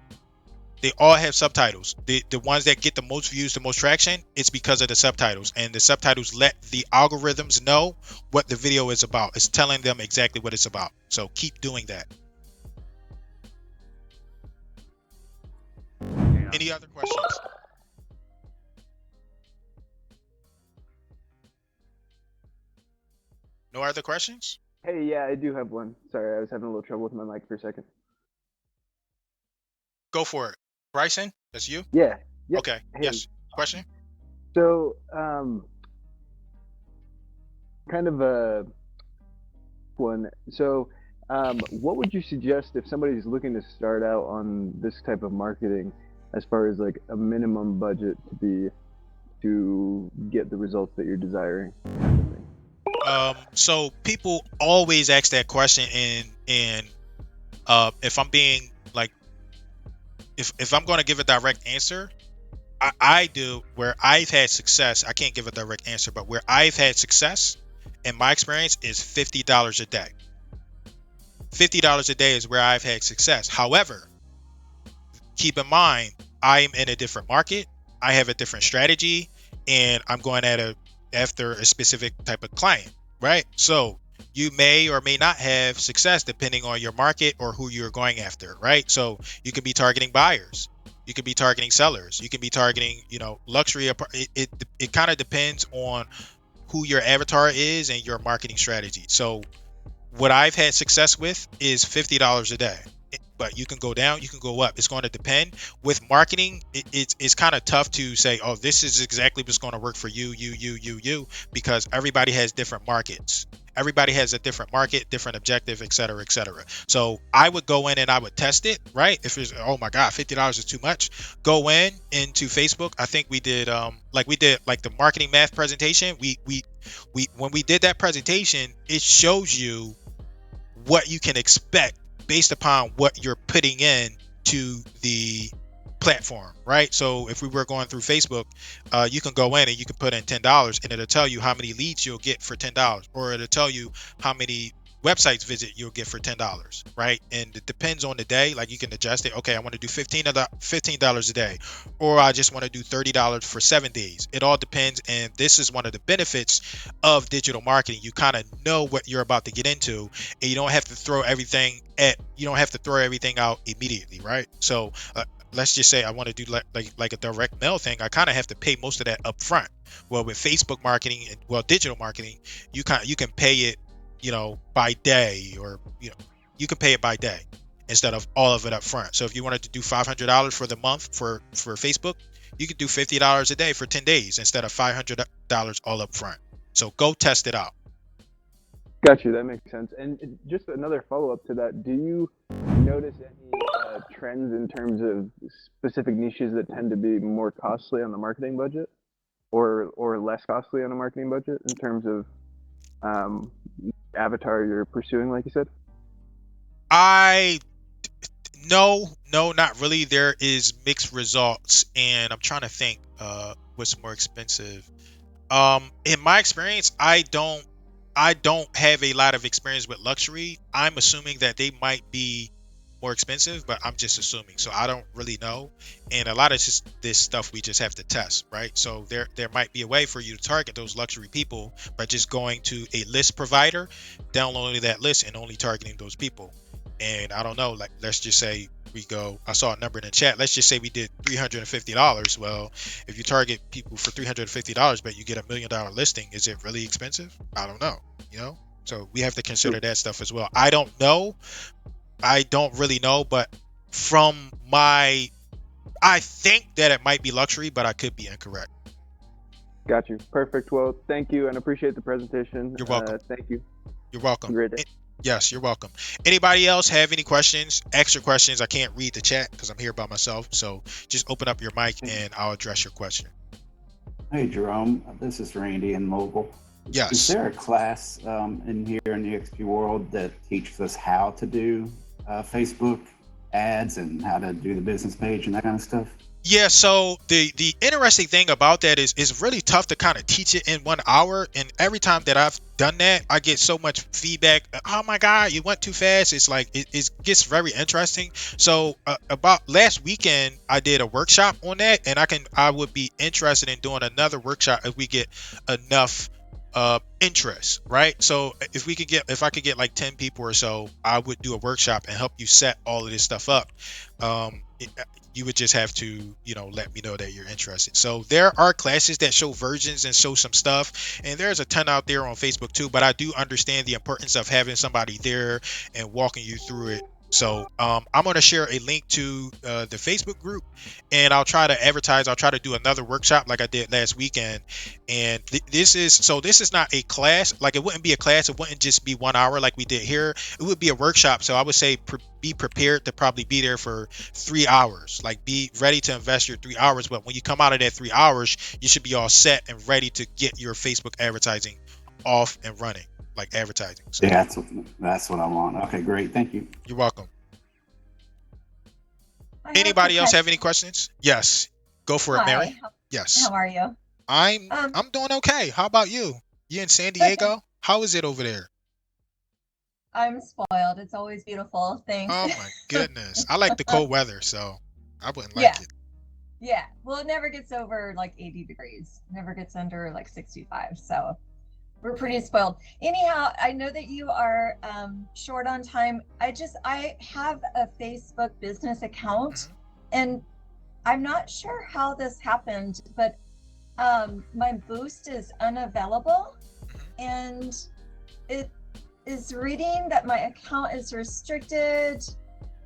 They all have subtitles. The ones that get the most views, the most traction, it's because of the subtitles. And the subtitles let the algorithms know what the video is about. It's telling them exactly what it's about. So keep doing that. Yeah. Any other questions? No other questions? Hey, yeah, I do have one. Sorry, I was having a little trouble with my mic for a second. Go for it. Bryson, that's you? Yeah, yep. Okay. Hey, Yes. Question? so kind of a one. So, what would you suggest if somebody's looking to start out on this type of marketing, as far as like a minimum budget to get the results that you're desiring? So people always ask that question, and if I'm being like, if I'm going to give a direct answer, I do where I've had success. I can't give a direct answer, but where I've had success in my experience is $50 a day. $50 a day is where I've had success. However, keep in mind, I'm in a different market. I have a different strategy, and I'm going after a specific type of client, right? So you may or may not have success depending on your market or who you're going after, right? So you could be targeting buyers, you could be targeting sellers, you can be targeting, luxury. It kind of depends on who your avatar is and your marketing strategy. So what I've had success with is $50 a day. But you can go down, you can go up. It's going to depend. With marketing, it's kind of tough to say, oh, this is exactly what's going to work for you, because everybody has different markets. Everybody has a different market, different objective, et cetera, et cetera. So I would go in and I would test it, right? If it's, oh my God, $50 is too much, go into Facebook. I think we did like the marketing math presentation. We when we did that presentation, it shows you what you can expect based upon what you're putting in to the platform, right? So if we were going through Facebook, you can go in and you can put in $10 and it'll tell you how many leads you'll get for $10, or it'll tell you how many websites visit you'll get for $10, right? And it depends on the day. Like you can adjust it. Okay, I want to do $15 a day, or I just want to do $30 for 7 days. It all depends. And this is one of the benefits of digital marketing. You kind of know what you're about to get into, and you don't have to throw everything out immediately, right? So let's just say I want to do like a direct mail thing. I kind of have to pay most of that up front. Well, with Facebook marketing and digital marketing, you can pay it, by day, or you can pay it by day instead of all of it up front. So if you wanted to do $500 for the month for Facebook, you could do $50 a day for 10 days instead of $500 all up front. So go test it out. Got you. That makes sense. And just another follow-up to that, do you notice any trends in terms of specific niches that tend to be more costly on the marketing budget, or less costly on a marketing budget in terms of avatar you're pursuing, like you said? No, not really. There is mixed results, and I'm trying to think what's more expensive. In my experience, I don't have a lot of experience with luxury. I'm assuming that they might be more expensive, but I'm just assuming. So I don't really know. And a lot of this stuff we just have to test, right? So there might be a way for you to target those luxury people by just going to a list provider, downloading that list, and only targeting those people. And I don't know, like let's just say I saw a number in the chat. Let's just say we did $350. Well, if you target people for $350, but you get $1 million listing, is it really expensive? I don't know, So we have to consider that stuff as well. I don't know. I don't really know, but I think that it might be luxury, but I could be incorrect. Got you. Perfect. Well, thank you, and appreciate the presentation. You're welcome. Thank you. You're welcome. Have a great day. Yes, you're welcome. Anybody else have any questions, extra questions? I can't read the chat because I'm here by myself. So just open up your mic and I'll address your question. Hey, Jerome. This is Randy in Mobile. Yes. Is there a class in here in the XP world that teaches us how to do Facebook ads and how to do the business page and that kind of stuff? Yeah, so the interesting thing about that is it's really tough to kind of teach it in 1 hour. And every time that I've done that, I get so much feedback. Oh my God, you went too fast. It's like it gets very interesting. So about last weekend, I did a workshop on that, and I would be interested in doing another workshop if we get enough interest, right? So if I could get like 10 people or so, I would do a workshop and help you set all of this stuff up. You would just have to, let me know that you're interested. So there are classes that show versions and show some stuff, and there's a ton out there on Facebook too, but I do understand the importance of having somebody there and walking you through it So I'm going to share a link to the Facebook group, and I'll try to advertise. I'll try to do another workshop like I did last weekend. And this is not a class. Like, it wouldn't be a class. It wouldn't just be 1 hour like we did here. It would be a workshop. So I would say be prepared to probably be there for 3 hours. Like, be ready to invest your 3 hours. But when you come out of that 3 hours, you should be all set and ready to get your Facebook advertising off and running, like advertising. So Yeah, that's what I want. Okay, great. Thank you. you're welcome. I have Anybody a else have any question. questions? Yes, go for it, Mary. Hi, Yes, how are you? I'm Um, I'm doing okay. How about you? You in San Diego? How is it over there? I'm spoiled. It's always beautiful. Thanks. Oh my goodness, I like the cold weather, so I wouldn't Yeah, like it. yeah. Well, it never gets over like 80 degrees. Never gets under like 65. So we're pretty spoiled. Anyhow, I know that you are short on time. I have a Facebook business account, Mhm. and I'm not sure how this happened, but my boost is unavailable, and it is reading that my account is restricted.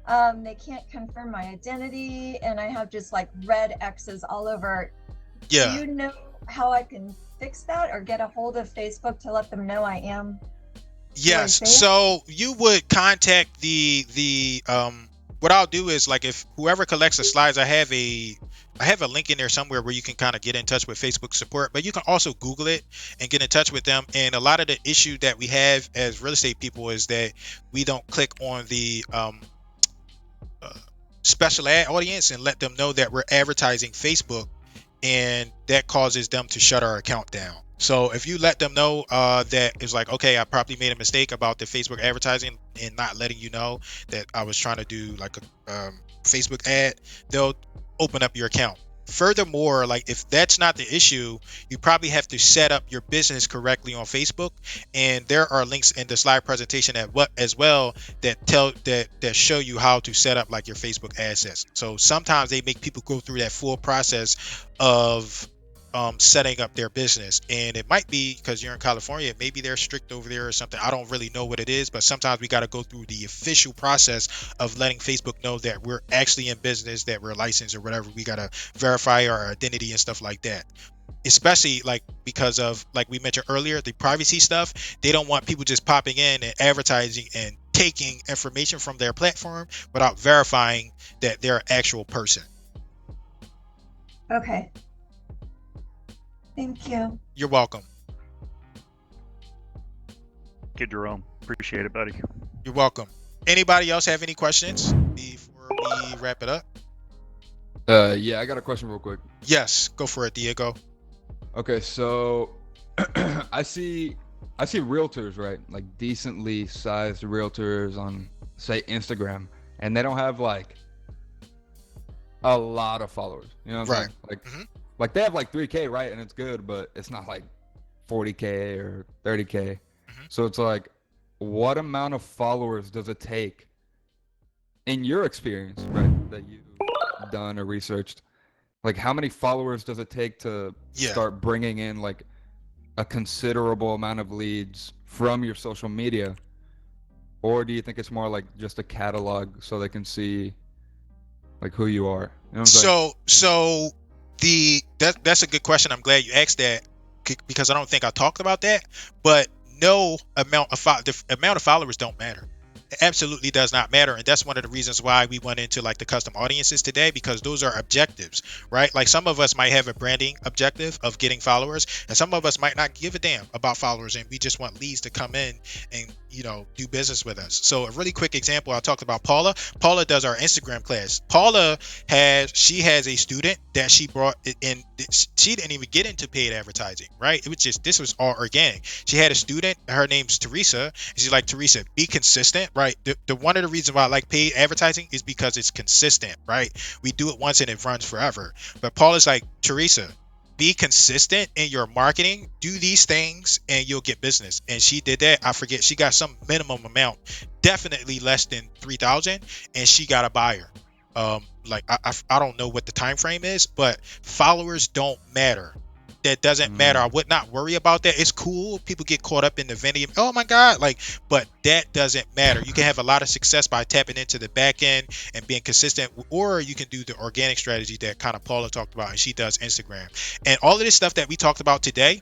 They can't confirm my identity, and I have just like red X's all over. Do Yeah. you know how I can fix that or get a hold of Facebook to let them know I am who I Yes. say? So you would contact the what I'll do is, like, if whoever collects the slides, I have a link in there somewhere where you can kind of get in touch with Facebook support, but you can also Google it and get in touch with them. And a lot of the issue that we have as real estate people is that we don't click on the uh, special ad audience and let them know that we're advertising Facebook, and that causes them to shut our account down. So if you let them know that it's like, okay, I probably made a mistake about the Facebook advertising and not letting you know that I was trying to do like a Facebook ad, they'll open up your account. Furthermore, like, if that's not the issue, you probably have to set up your business correctly on Facebook, and there are links in the slide presentation at what as well that show you how to set up like your Facebook assets. So sometimes they make people go through that full process of setting up their business, and it might be because you're in California, maybe they're strict over there or something. I don't really know what it is, but sometimes we got to go through the official process of letting Facebook know that we're actually in business, that we're licensed or whatever. We got to verify our identity and stuff like that, especially like because of, like we mentioned earlier, the privacy stuff. They don't want people just popping in and advertising and taking information from their platform without verifying that they're an actual person. Okay. Thank you. You're welcome. Good, Jerome. Appreciate it, buddy. You're welcome. Anybody else have any questions before we wrap it up? Yeah, I got a question real quick. Yes, go for it, Diego. Okay, so I see realtors, right? Like decently sized realtors on, say, Instagram, and they don't have like a lot of followers. You know what I'm Right. saying? Like, Mhm. like they have like 3K, right? And it's good, but it's not like 40K or 30K. Mhm. So it's like, what amount of followers does it take, in your experience, right, that you've done or researched? Like, how many followers does it take to Yeah. start bringing in like a considerable amount of leads from your social media? Or do you think it's more like just a catalog so they can see like who you are? You know what I'm saying? So that's a good question. I'm glad you asked that because I don't think I talked about that. But no amount of the amount of followers don't matter. It absolutely does not matter, and that's one of the reasons why we went into like the custom audiences today, because those are objectives, right? Like, some of us might have a branding objective of getting followers, and some of us might not give a damn about followers, and we just want leads to come in and do business with us. So a really quick example, I talked about Paula. Paula does our Instagram class. Paula has a student that she brought in. She didn't even get into paid advertising, right? It was just, this was all organic. She had a student, her name's Teresa, and she's like, Teresa, be consistent, right? The one of the reasons why I like paid advertising is because it's consistent, right? We do it once and it runs forever. But Paula's like, Teresa, be consistent in your marketing, do these things, and you'll get business. And she did that. I forget, she got some minimum amount, definitely less than 3,000, and she got a buyer. Like, I don't know what the time frame is, but followers don't matter. that doesn't matter. I would not worry about that. It's cool. People get caught up in the vending. Oh my God. Like, but that doesn't matter. You can have a lot of success by tapping into the back end and being consistent, or you can do the organic strategy that kind of Paula talked about, and she does Instagram. And all of this stuff that we talked about today,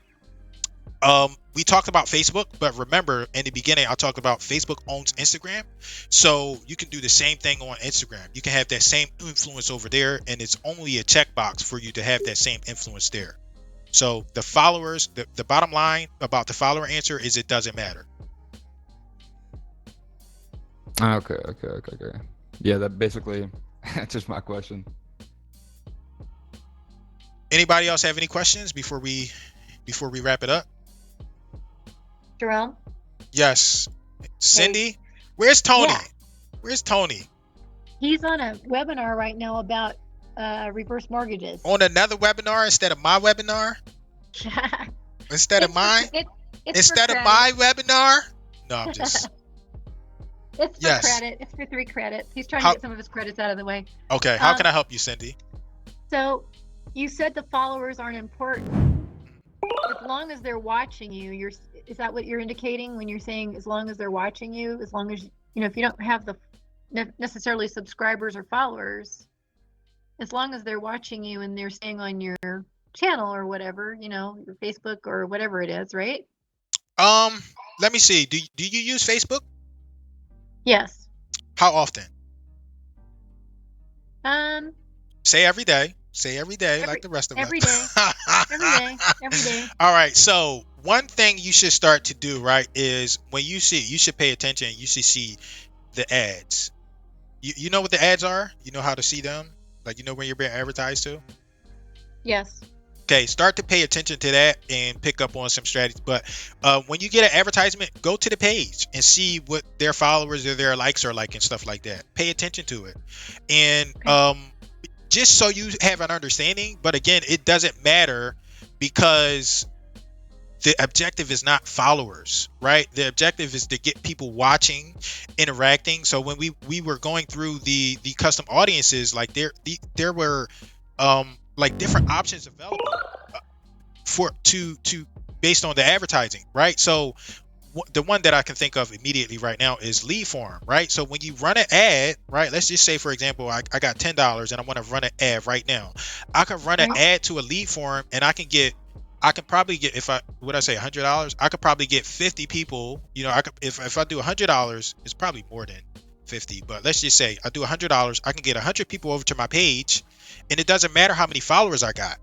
we talked about Facebook, but remember in the beginning, I talked about Facebook owns Instagram. So you can do the same thing on Instagram. You can have that same influence over there, and it's only a checkbox for you to have that same influence there. So the followers, the bottom line about the follower answer is it doesn't matter. Okay. Yeah, that basically answers my question. Anybody else have any questions before we wrap it up? Jerome? Yes. Cindy? Where's Tony? Yeah. Where's Tony? He's on a webinar right now about reverse mortgages. On another webinar instead of my webinar? Instead of mine? Instead of my webinar? No, I'm just... It's for credit. It's for 3 credits. He's trying to get some of his credits out of the way. Okay. How can I help you, Cindy? So you said the followers aren't important. As long as they're watching you, is that what you're indicating when you're saying as long as they're watching you? As long as, if you don't have the necessarily subscribers or followers, as long as they're watching you and they're staying on your channel or whatever, your Facebook or whatever it is, right? Let me see. Do you use Facebook? Yes. How often? Say every day. Say every day, like the rest of us. Every day. Every day. All right. So one thing you should start to do, right, is when you should pay attention. You should see the ads. You know what the ads are? You know how to see them? Like, when you're being advertised to? Yes. Okay, start to pay attention to that and pick up on some strategies. But when you get an advertisement, go to the page and see what their followers or their likes are like and stuff like that. Pay attention to it. And just so you have an understanding, but again, it doesn't matter because the objective is not followers, right? The objective is to get people watching, interacting. So when we were going through the custom audiences, like there were like different options available to based on the advertising, right? So the one that I can think of immediately right now is lead form, right? So when you run an ad, right? Let's just say, for example, I got $10 and I want to run an ad right now. I can run an ad to a lead form and I can probably get, if I say $100, I could probably get 50 people. If I do $100, it's probably more than 50, but let's just say I do $100, I can get 100 people over to my page, and it doesn't matter how many followers I got.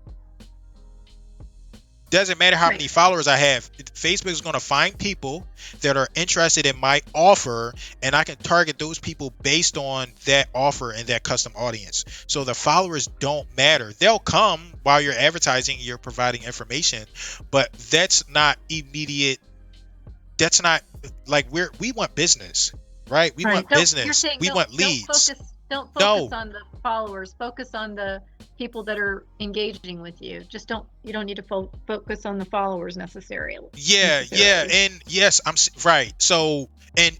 Doesn't matter how many followers I have. Facebook is going to find people that are interested in my offer, and I can target those people based on that offer and that custom audience. So the followers don't matter. They'll come while you're advertising, you're providing information, but that's not immediate. That's not like we want business, right? We want business. We want leads. Don't focus on the followers. Focus on the people that are engaging with you. You don't need to focus on the followers necessarily. Yeah. And yes, I'm right. So, and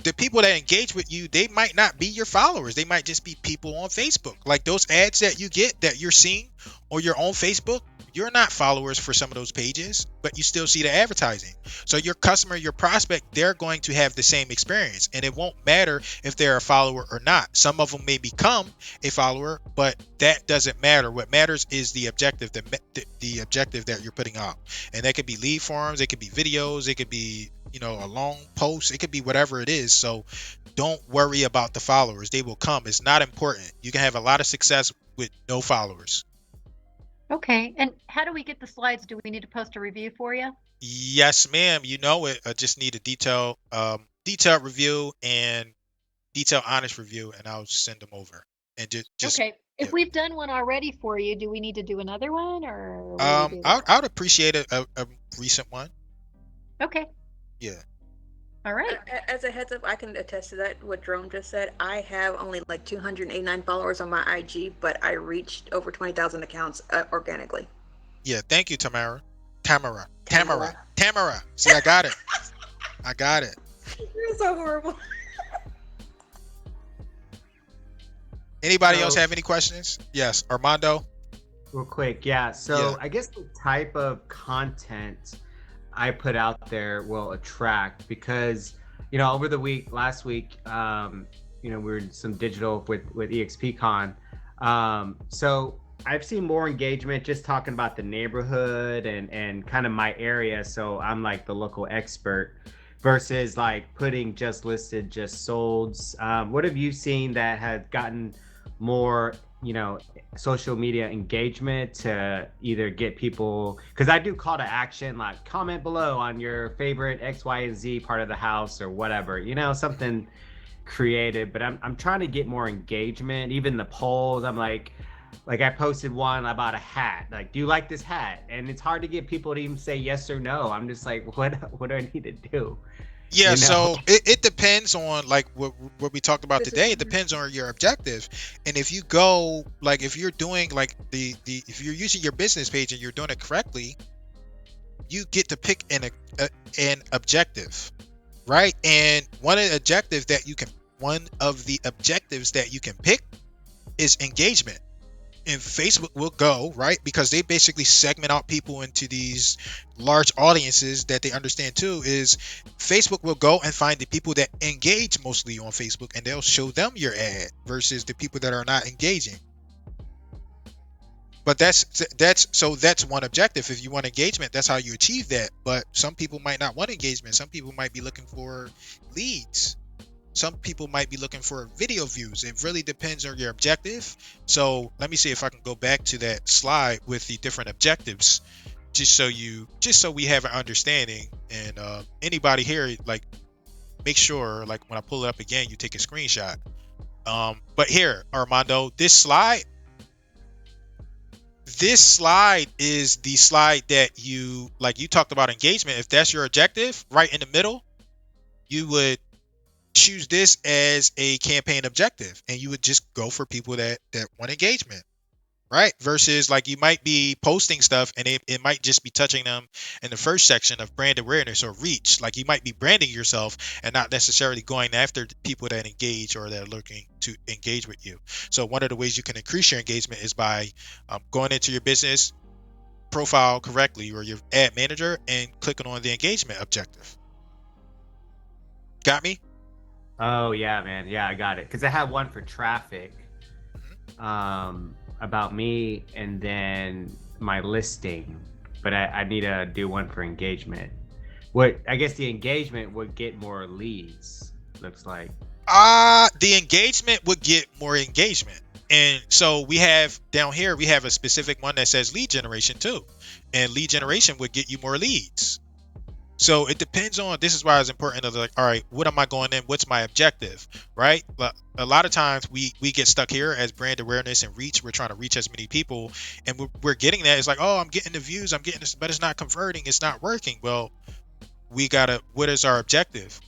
the people that engage with you, they might not be your followers. They might just be people on Facebook. Like those ads that you get that you're seeing on your own Facebook, you're not followers for some of those pages, but you still see the advertising. So your customer, your prospect, they're going to have the same experience, and it won't matter if they're a follower or not. Some of them may become a follower, but that doesn't matter. What matters is the objective, the objective that you're putting out. And that could be lead forms, it could be videos, it could be, a long post, it could be whatever it is. So don't worry about the followers. They will come. It's not important. You can have a lot of success with no followers. Okay. And how do we get the slides? Do we need to post a review for you? Yes, ma'am. You know it. I just need a detailed review and detailed honest review, and I'll send them over. And just okay. If we've done one already for you, do we need to do another one, or? I'd appreciate a recent one. Okay. Yeah. All right. As a heads up, I can attest to that. What Jerome just said. I have only like 289 followers on my IG, but I reached over 20,000 accounts organically. Yeah. Thank you, Tamara. See, I got it. I got it. You're so horrible. Anybody else have any questions? Yes, Armando. real quick. Yeah. Yeah. So I guess the type of content I put out there will attract because, over the last week, we were in some digital with EXPCon. So I've seen more engagement just talking about the neighborhood and kind of my area. So I'm like the local expert versus like putting just listed, just solds. What have you seen that has gotten more, social media engagement to either get people, because I do call to action, like comment below on your favorite X, Y, and Z part of the house or whatever, something creative. But I'm trying to get more engagement. Even the polls, I'm like I posted one about a hat. Like, do you like this hat? And it's hard to get people to even say yes or no. I'm just like, what do I need to do? Yeah, You know? so it depends on like what we talked about This is- today. It depends on your objective, and if you go like if you're doing like the if you're using your business page and you're doing it correctly, you get to pick an objective, right? And one of the objectives that you can pick is engagement. And Facebook will go, right? Because they basically segment out people into these large audiences that they understand too, is Facebook will go and find the people that engage mostly on Facebook and they'll show them your ad versus the people that are not engaging. But that's one objective. If you want engagement, that's how you achieve that. But some people might not want engagement. Some people might be looking for leads. Some people might be looking for video views. It really depends on your objective. So let me see if I can go back to that slide with the different objectives, just so we have an understanding. And anybody here, like, make sure, like, when I pull it up again, you take a screenshot. But here, Armando, this slide is the slide that you talked about engagement. If that's your objective, right in the middle, you would choose this as a campaign objective and you would just go for people that want engagement, right? Versus like you might be posting stuff and it might just be touching them in the first section of brand awareness or reach. Like you might be branding yourself and not necessarily going after people that engage or that are looking to engage with you. So one of the ways you can increase your engagement is by going into your business profile correctly or your ad manager and clicking on the engagement objective. Got me? Oh yeah, man. Yeah, I got it. Because I had one for traffic, about me, and then my listing. But I need to do one for engagement. What I guess the engagement would get more leads. Looks like. The engagement would get more engagement. And so we have down here, we have a specific one that says lead generation too. And lead generation would get you more leads. So it depends on, this is why it's important to like, all right, what am I going in? What's my objective, right? But a lot of times we get stuck here as brand awareness and reach. We're trying to reach as many people and we're getting that. It's like, oh, I'm getting the views, I'm getting this, but it's not converting. It's not working. Well, what is our objective?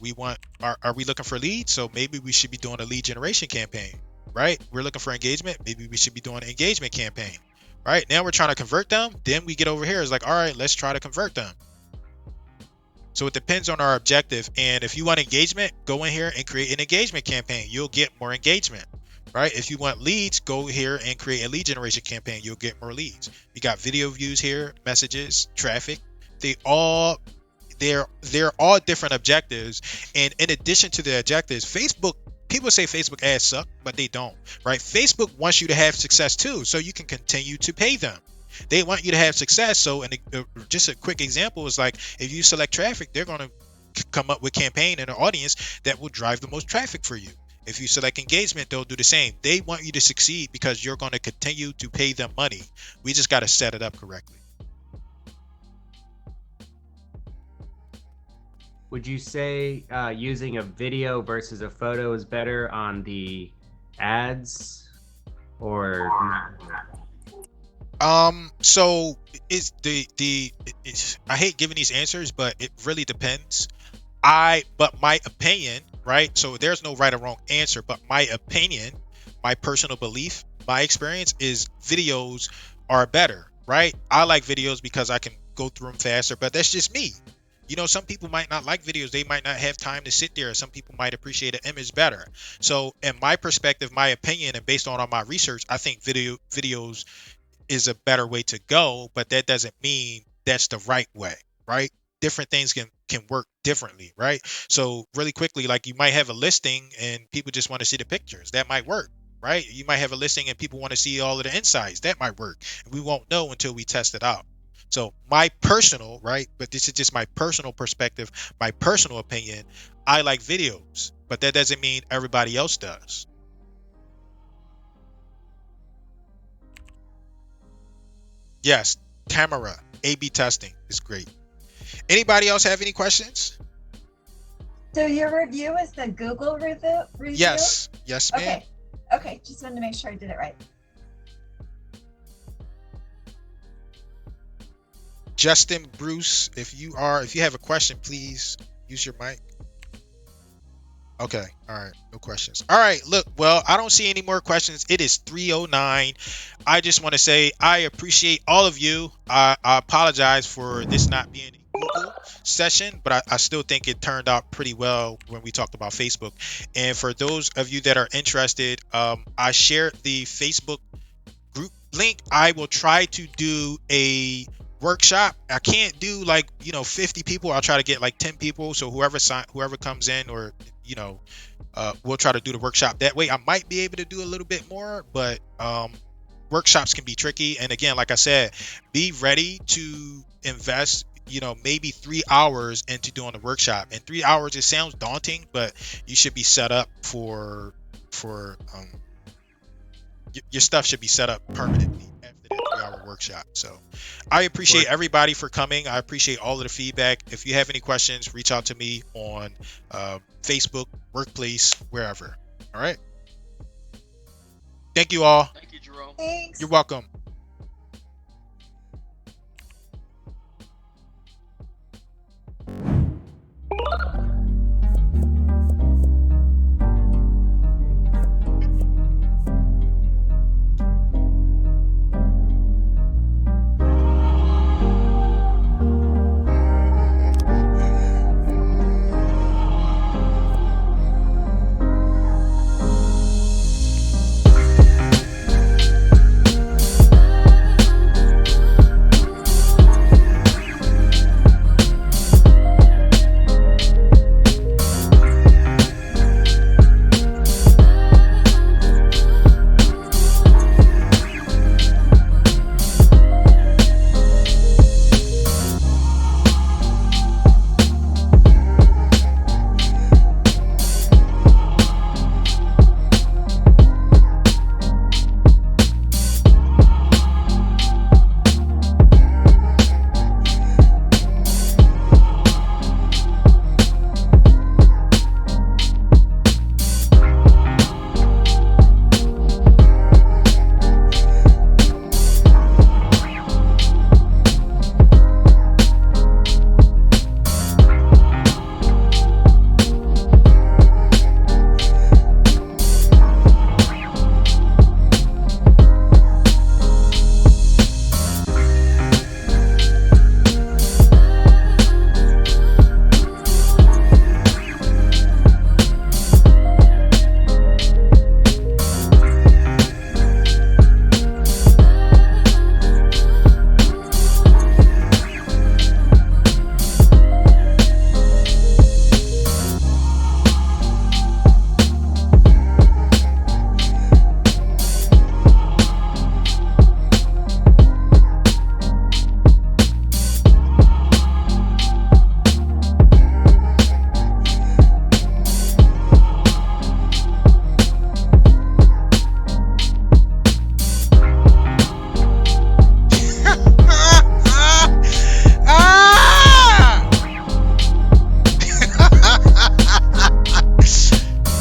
Are we looking for leads? So maybe we should be doing a lead generation campaign, right? We're looking for engagement. Maybe we should be doing an engagement campaign, right? Now we're trying to convert them. Then we get over here. It's like, all right, let's try to convert them. So it depends on our objective. And if you want engagement, go in here and create an engagement campaign. You'll get more engagement, right? If you want leads, go here and create a lead generation campaign. You'll get more leads. You got video views here, messages, traffic. They're all different objectives. And in addition to the objectives, people say Facebook ads suck, but they don't, right? Facebook wants you to have success too, so you can continue to pay them. They want you to have success. So, and just a quick example is like, if you select traffic, they're going to come up with campaign and an audience that will drive the most traffic for you. If you select engagement, they'll do the same. They want you to succeed because you're going to continue to pay them money. We just got to set it up correctly. Would you say using a video versus a photo is better on the ads, or? So it's I hate giving these answers, but it really depends. But my opinion, right? So there's no right or wrong answer, but my opinion, my personal belief, my experience is videos are better, right? I like videos because I can go through them faster, but that's just me. You know, some people might not like videos. They might not have time to sit there. Some people might appreciate an image better. So in my perspective, my opinion, and based on all my research, I think videos is a better way to go, but that doesn't mean that's the right way, right? Different things can work differently, right? So really quickly, like you might have a listing and people just want to see the pictures. That might work, right? You might have a listing and people want to see all of the insides. That might work. And we won't know until we test it out. So my personal, right? But this is just my personal perspective, my personal opinion. I like videos, but that doesn't mean everybody else does. Yes, camera A/B testing is great. Anybody else have any questions? So your review is the Google review? Yes, yes, ma'am. Okay. Okay, just wanted to make sure I did it right. Justin Bruce, if you have a question, please use your mic. Okay, all right, no questions. All right, look, well, I don't see any more questions. It is 3:09. I just want to say I appreciate all of you. I apologize for this not being a Google session, but I still think it turned out pretty well when we talked about Facebook. And for those of you that are interested, I shared the Facebook group link. I will try to do a workshop. I can't do 50 people. I'll try to get like 10 people. So whoever comes in, or we'll try to do the workshop that way. I might be able to do a little bit more, but workshops can be tricky. And again, like I said, be ready to invest maybe 3 hours into doing the workshop. And 3 hours, it sounds daunting, but you should be set up for your stuff should be set up permanently after that 3-hour workshop. So I appreciate everybody for coming. I appreciate all of the feedback. If you have any questions, reach out to me on Facebook, Workplace, wherever. All right. Thank you all. Thank you, Jerome. Thanks. You're welcome.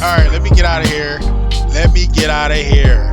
All right, let me get out of here.